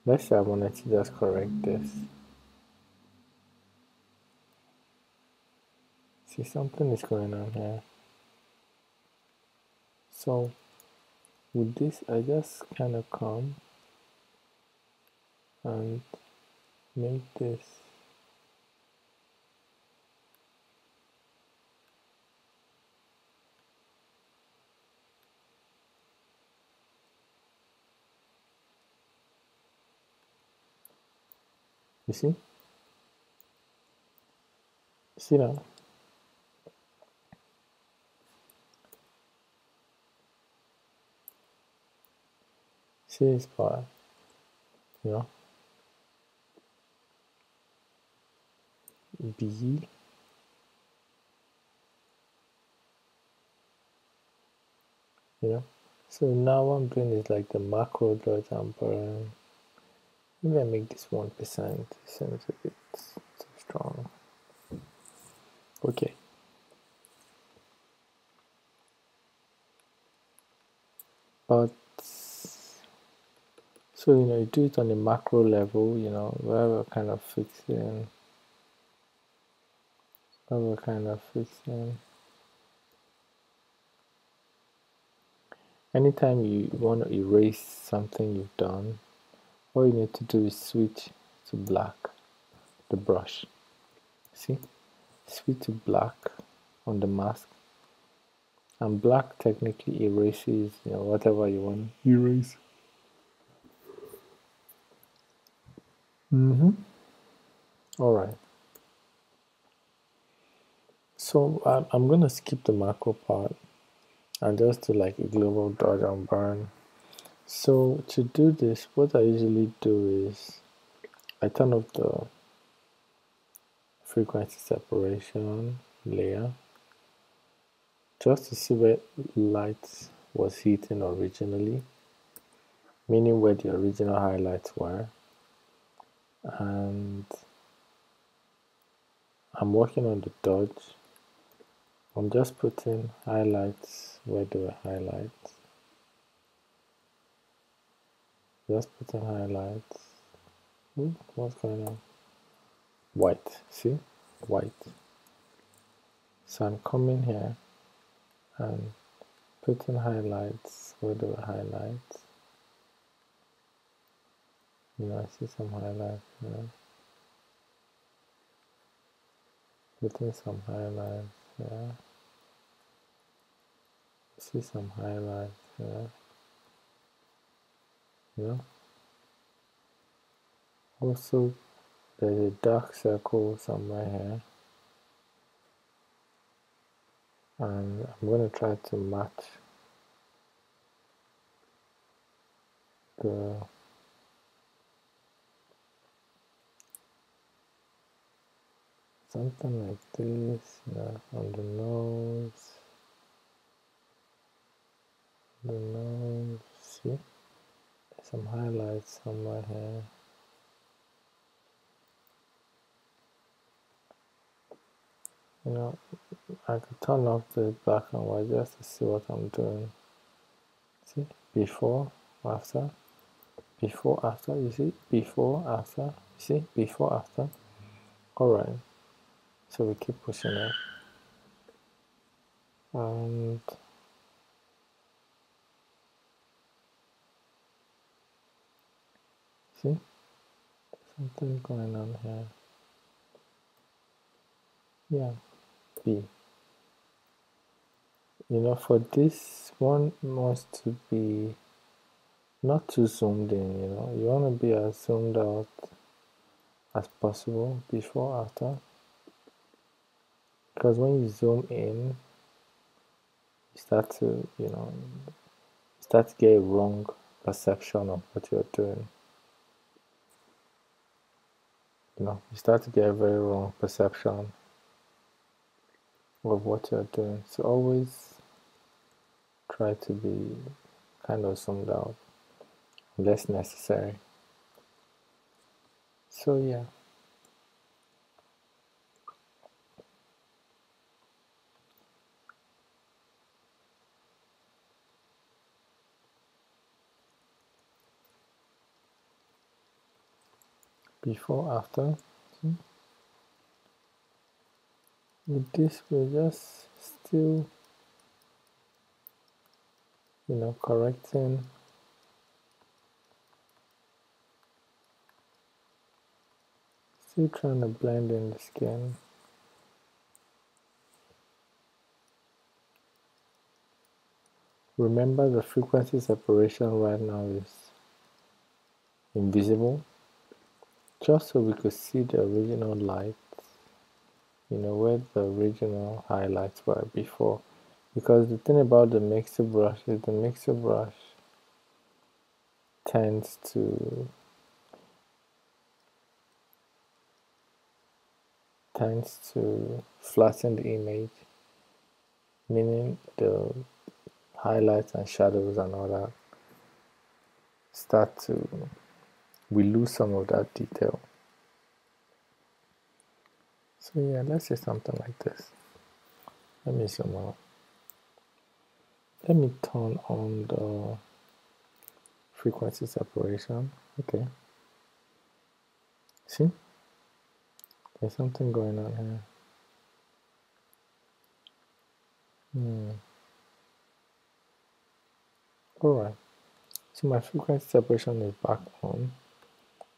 let's say I wanted to just correct this. See, something is going on here. So with this, I just kind of come and make this you see now. See this part, B, so now what I'm doing is like the macro dodge and burn. Maybe I make this 1%, it seems a bit too strong. Okay. But So, you do it on a macro level, where we're kind of fixing, anytime you want to erase something you've done, all you need to do is switch to black, the brush. See? Switch to black on the mask. And black technically erases, whatever you want to erase. Alright. So I'm going to skip the macro part and just do like a global dodge and burn. So to do this, what I usually do is I turn off the frequency separation layer just to see where light was hitting originally, meaning where the original highlights were. And I'm working on the dodge. I'm just putting highlights where there were highlights. Just putting highlights. What's going on? White. See? White. So I'm coming here and putting highlights where there were highlights. I see some highlights here. Putting some highlights here. See some highlights here. Also, there's a dark circle somewhere here. And I'm going to try to match the something like this, on the nose. See? Some highlights somewhere here. I could turn off the black and white just to see what I'm doing. See? Before, after, before, after, you see? Before, after, you see? Before, after. Alright. So we keep pushing it. And see? Something going on here. Yeah. B. For this one wants to be not too zoomed in, you want to be as zoomed out as possible before, after, because when you zoom in, you start to get a wrong perception of what you're doing. You start to get a very wrong perception of what you're doing. So always try to be kind of zoomed out unless necessary. So yeah. Before, after. With this, we're just still, correcting. Still trying to blend in the skin. Remember, the frequency separation right now is invisible, just so we could see the original lights, where the original highlights were before. Because the thing about the mixer brush is the mixer brush tends to flatten the image, meaning the highlights and shadows and all that we lose some of that detail. So yeah, let's say something like this. Let me zoom out. Let me turn on the frequency separation. Okay, see, there's something going on here. Alright, so my frequency separation is back on,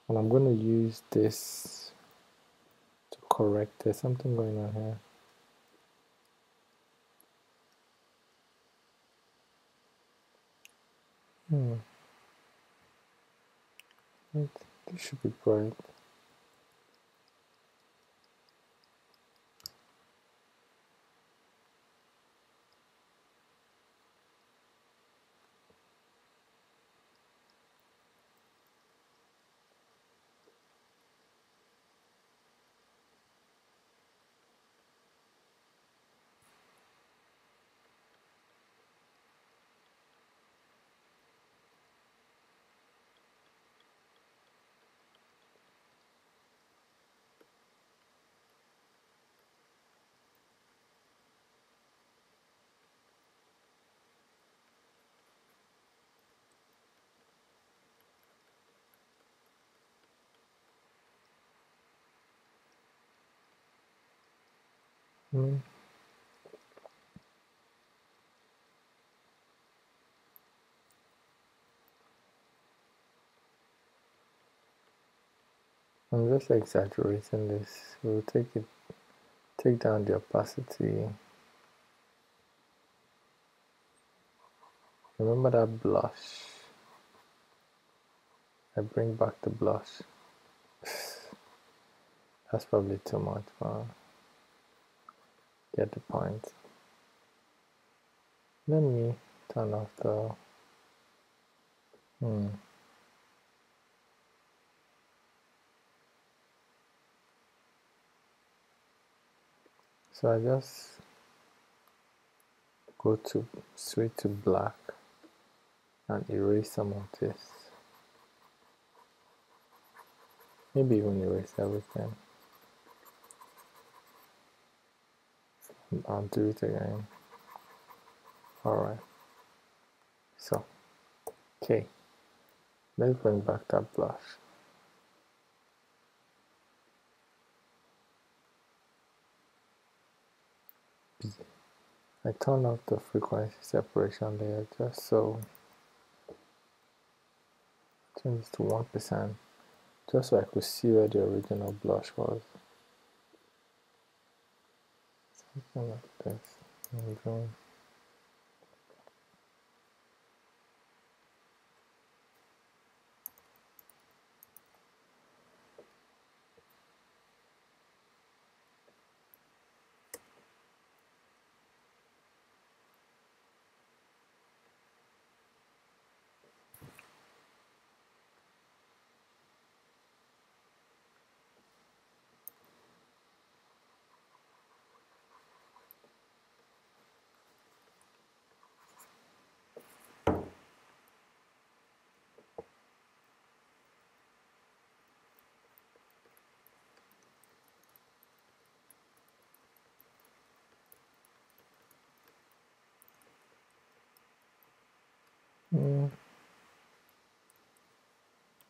and I'm going to use this to correct. There's something going on here. This should be bright. Hmm. I'm just exaggerating this. We'll take down the opacity. Remember that blush? I bring back the blush. That's probably too much, but get the point. Let me turn off the So I just go to switch to black and erase some of this. Maybe even erase everything. I'll do it again. Alright. So, okay. Let's bring back that blush. I turn off the frequency separation layer just so, change this to 1%, just so I could see where the original blush was. Something like this.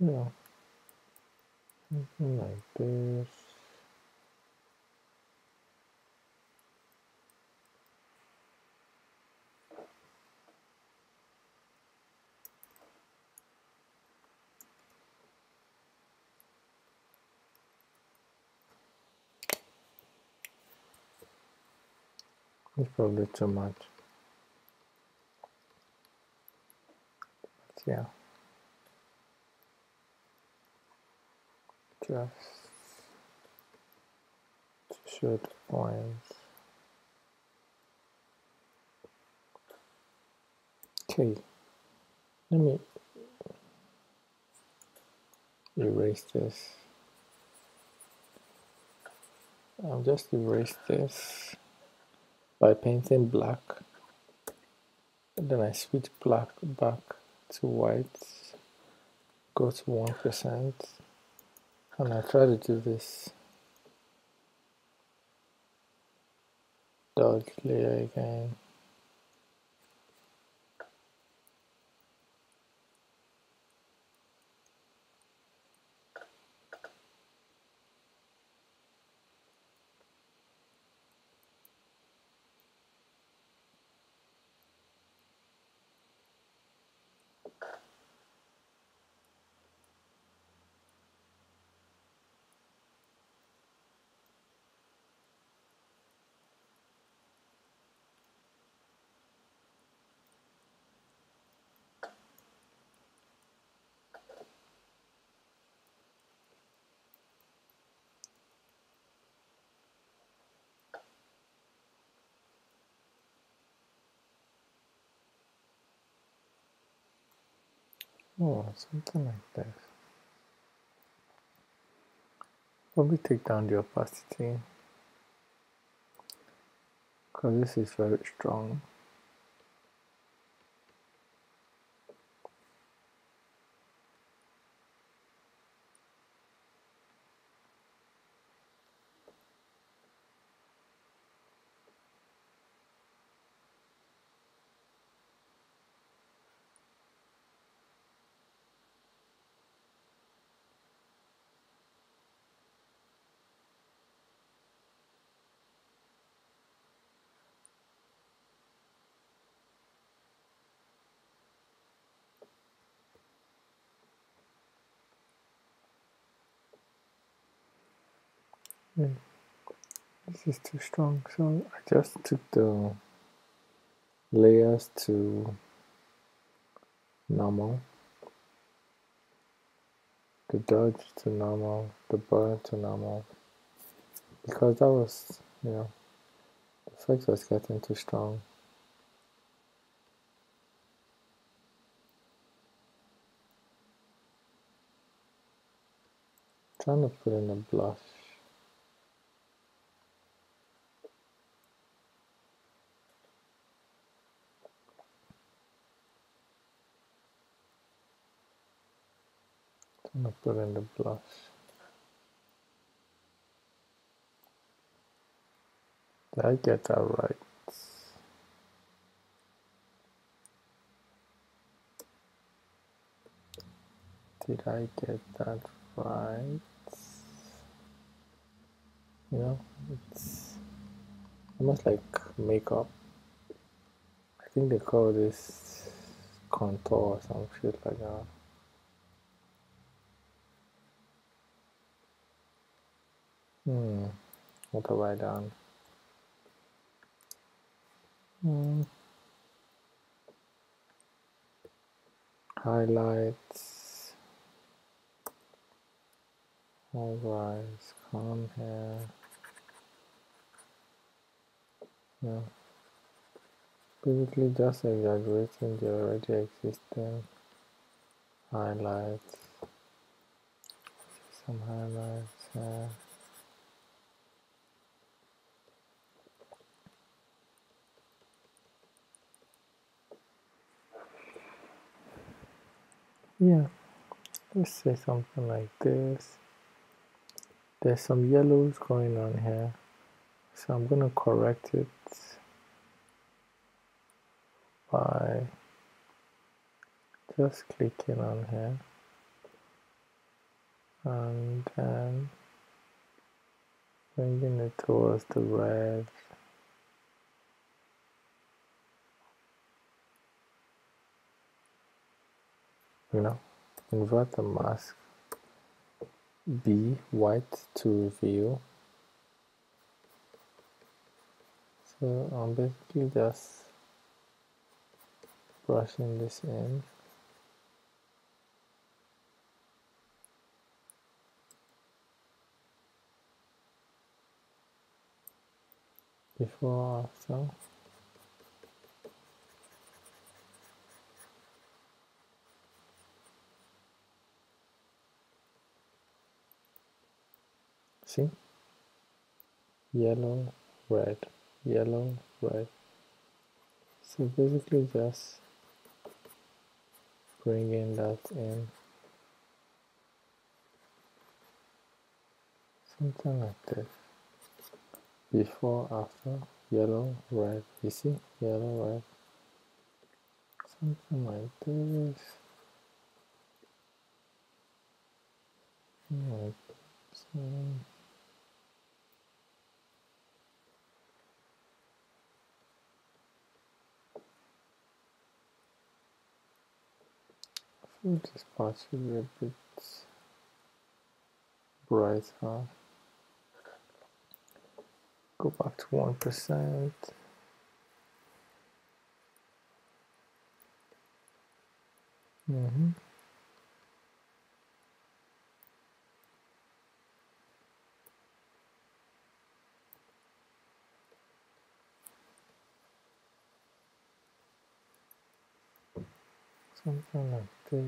Yeah, something like this. It's probably too much. But yeah. Just to show the points. Okay, let me erase this. I'll just erase this by painting black. And then I switch black back to white, go to 1%, and I try to do this dodge layer again. Oh, something like this. Probably take down the opacity because this is very strong. Yeah, this is too strong, so I just took the layers to normal, the dodge to normal, the burn to normal, because that was, the effect was getting too strong. Trying to put in a blush. Trying to put in the blush. Did I get that right? Did I get that right? It's almost like makeup. I think they call this contour or some shit like that. What have I done? Highlights, eyebrows, calm hair. Basically just exaggerating the already existing highlights. Some highlights here. Yeah, let's say something like this. There's some yellows going on here, so I'm gonna correct it by just clicking on here and then bringing it towards the red. Invert the mask. B, white to reveal. So I'm basically just brushing this in. Before, after. See? Yellow, red, yellow, red. So basically just bringing that in. Something like this. Before, after, yellow, red. You see? Yellow, red. Something like this. Like so. This part should be a bit brighter. Go back to 1%. Something like this.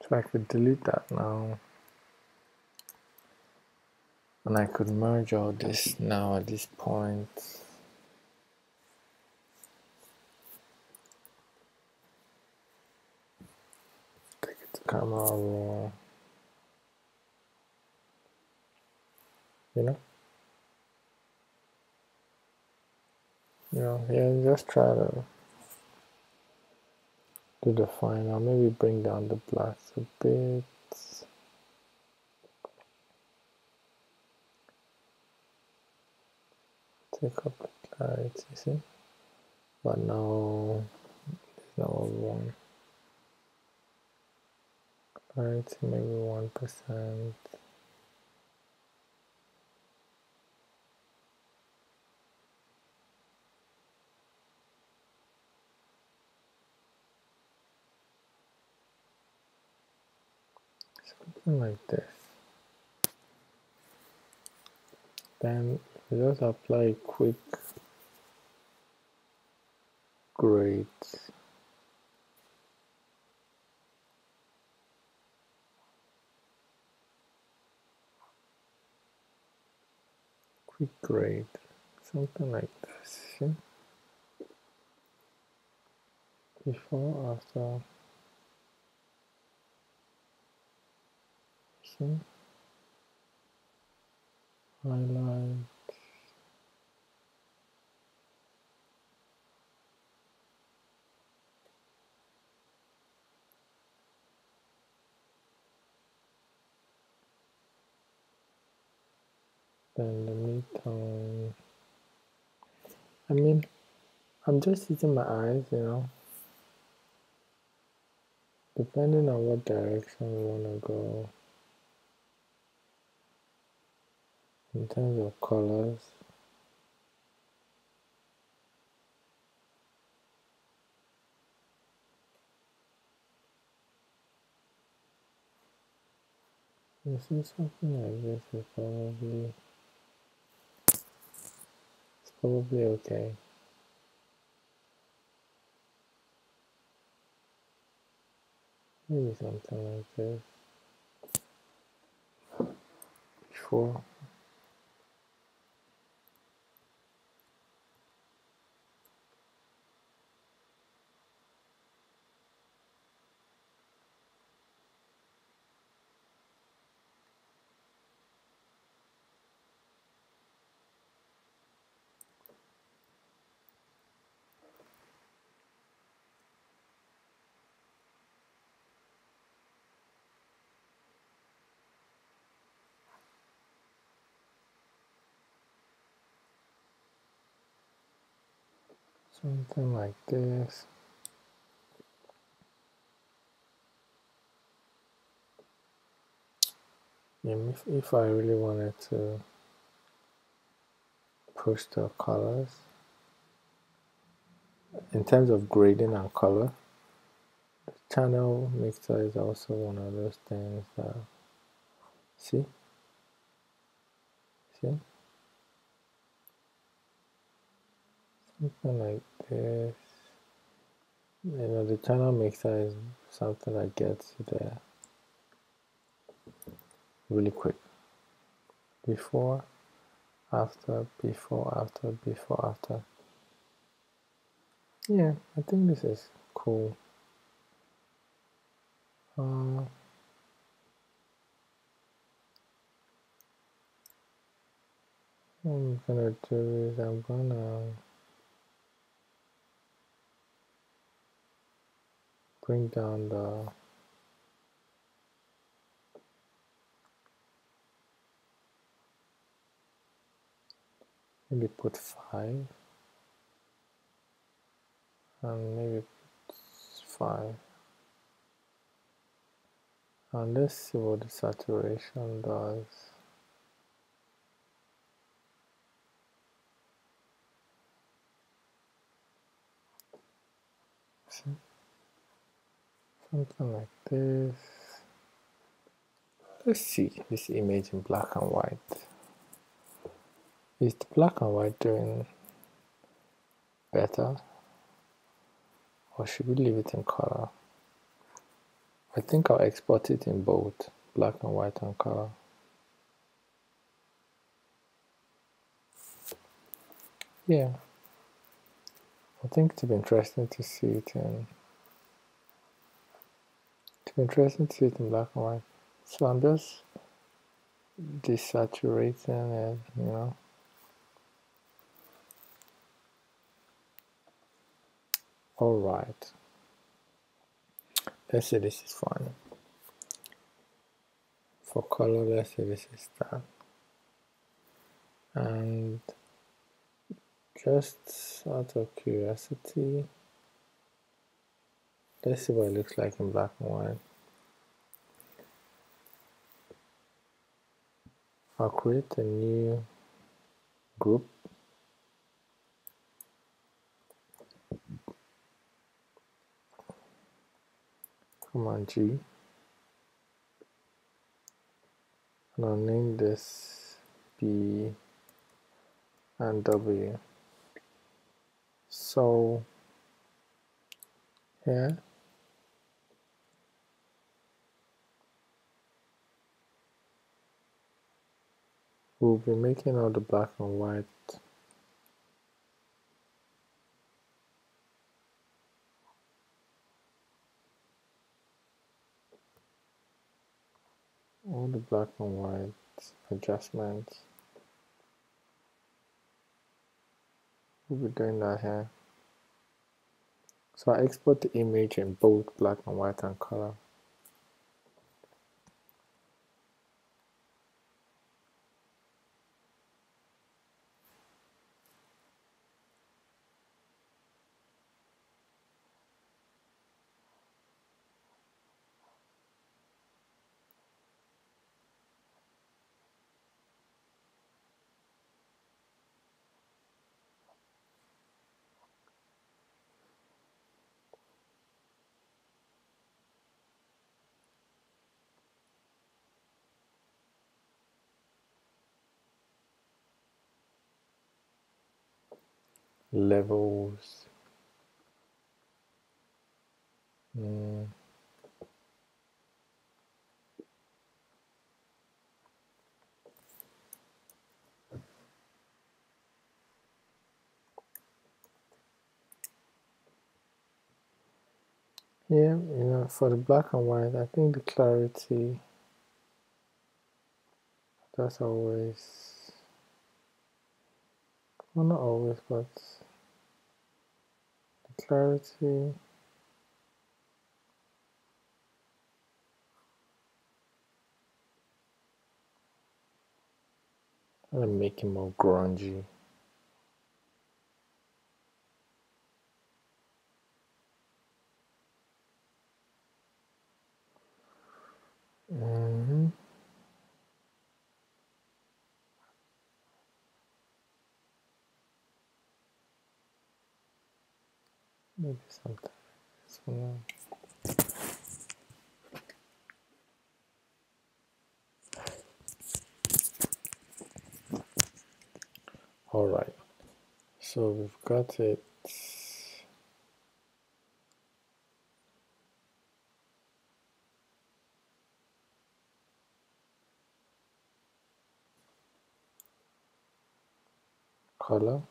So I could delete that now, and I could merge all this now at this point. Take it to camera raw, yeah, just try to do the final. Maybe bring down the blacks a bit. Take up the clarity, see? But no, it's not what we want. Clarity maybe 1%. Something like this. Then we just apply a quick grade. Quick grade. Something like this. See? Before, after. See? Highlight. Then the mid-tone. I mean, I'm just using my eyes, depending on what direction we want to go in terms of colors. You see, something like this is probably okay. Maybe something like this. Before. Something like this. And if I really wanted to push the colors, in terms of grading and color, the channel mixer is also one of those things that, see? Something like this. The channel mixer is something that gets you there really quick. Before, after, before, after, before, after. Yeah, I think this is cool. What I'm gonna do is I'm gonna bring down the maybe put 5 and maybe put 5, and let's see what the saturation does. See? Something like this. Let's see this image in black and white. Is the black and white doing better, or should we leave it in color? I think I'll export it in both black and white and color. Yeah, I think it'll be interesting to see it in black and white. So I'm just desaturating it, you know. All right, let's say this is fine. For color, let's say this is that. And just out of curiosity, let's see what it looks like in black and white. I'll create a new group. Command G. And I'll name this B and W. So here we'll be making all the black and white adjustments. We'll be doing that here. So I export the image in both black and white and color. Levels. Yeah, you know, for the black and white, I think the clarity, that's always, well, not always, but the clarity, I'm gonna make it more grungy. Maybe something this one. All right, so we've got it. Color,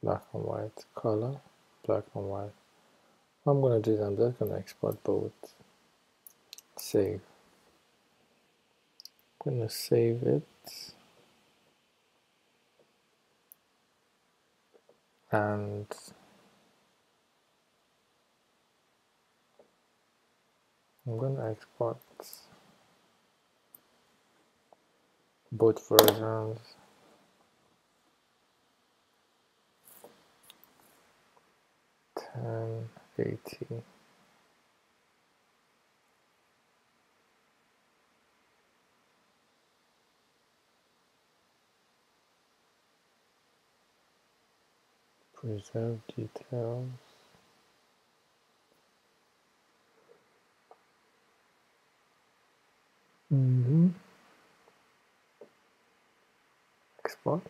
black and white, color, black and white. What I'm going to do is I'm just going to export both. Save. I'm going to save it. and I'm going to export both versions. And 80. Preserve details. Export.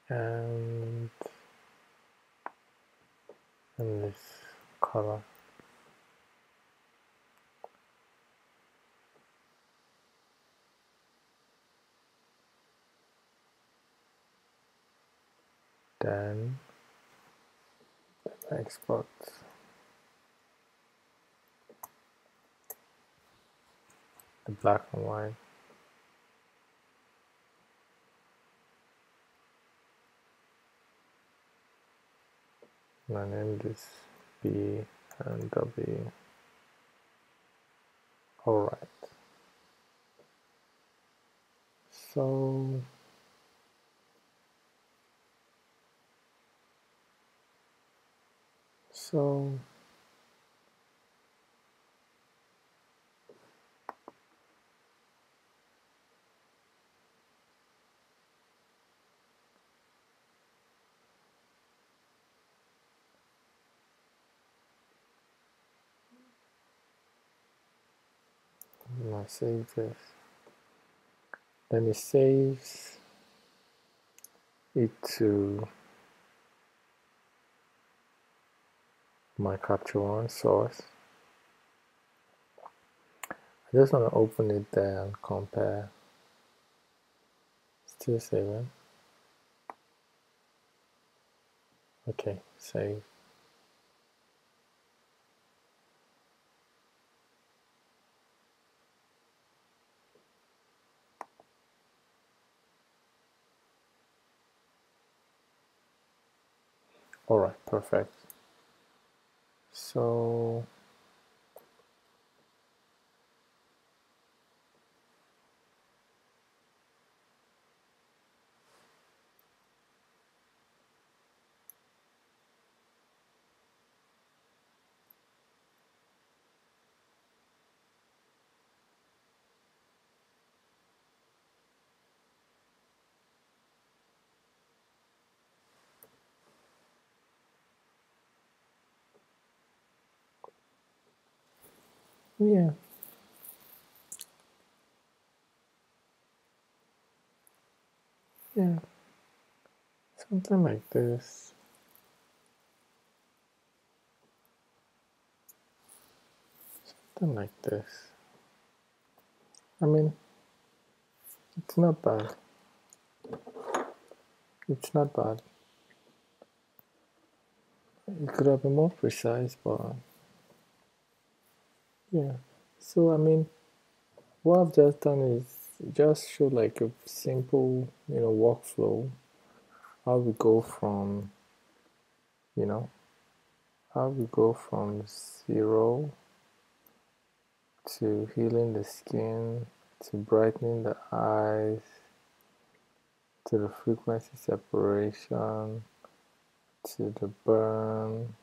And this color. Then export the black and white. My name is B and W. Alright. So I'm gonna save this. Then it saves it to my Capture One source. I just want to open it there and compare. Still saving. Okay, save. Alright, perfect. So yeah, something like this. Something like this. I mean, it's not bad. It's not bad. It could have been more precise, but yeah. So I mean, what I've just done is just show like a simple, workflow. How we go from, how we go from 0 to healing the skin, to brightening the eyes, to the frequency separation, to the burn,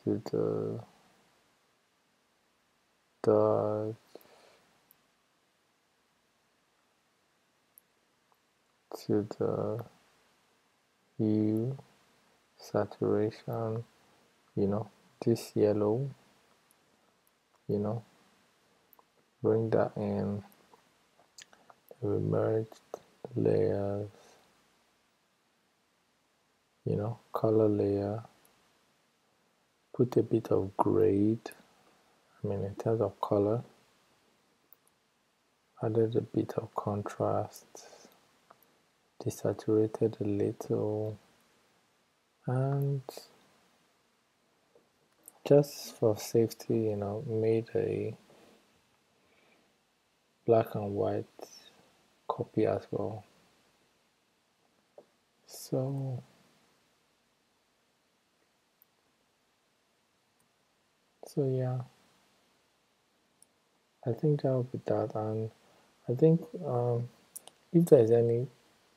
to the dodge, to the hue, saturation, this yellow, bring that in, we merge the layers, color layer, put a bit of grade, in terms of color, added a bit of contrast, desaturated a little, and just for safety, you know, made a black and white copy as well. So yeah, I think that would be that. And I think if there's any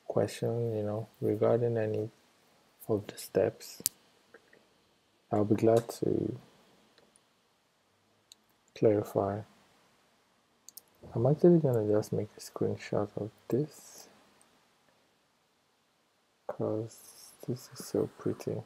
question, you know, regarding any of the steps, I'll be glad to clarify. I'm actually gonna just make a screenshot of this because this is so pretty.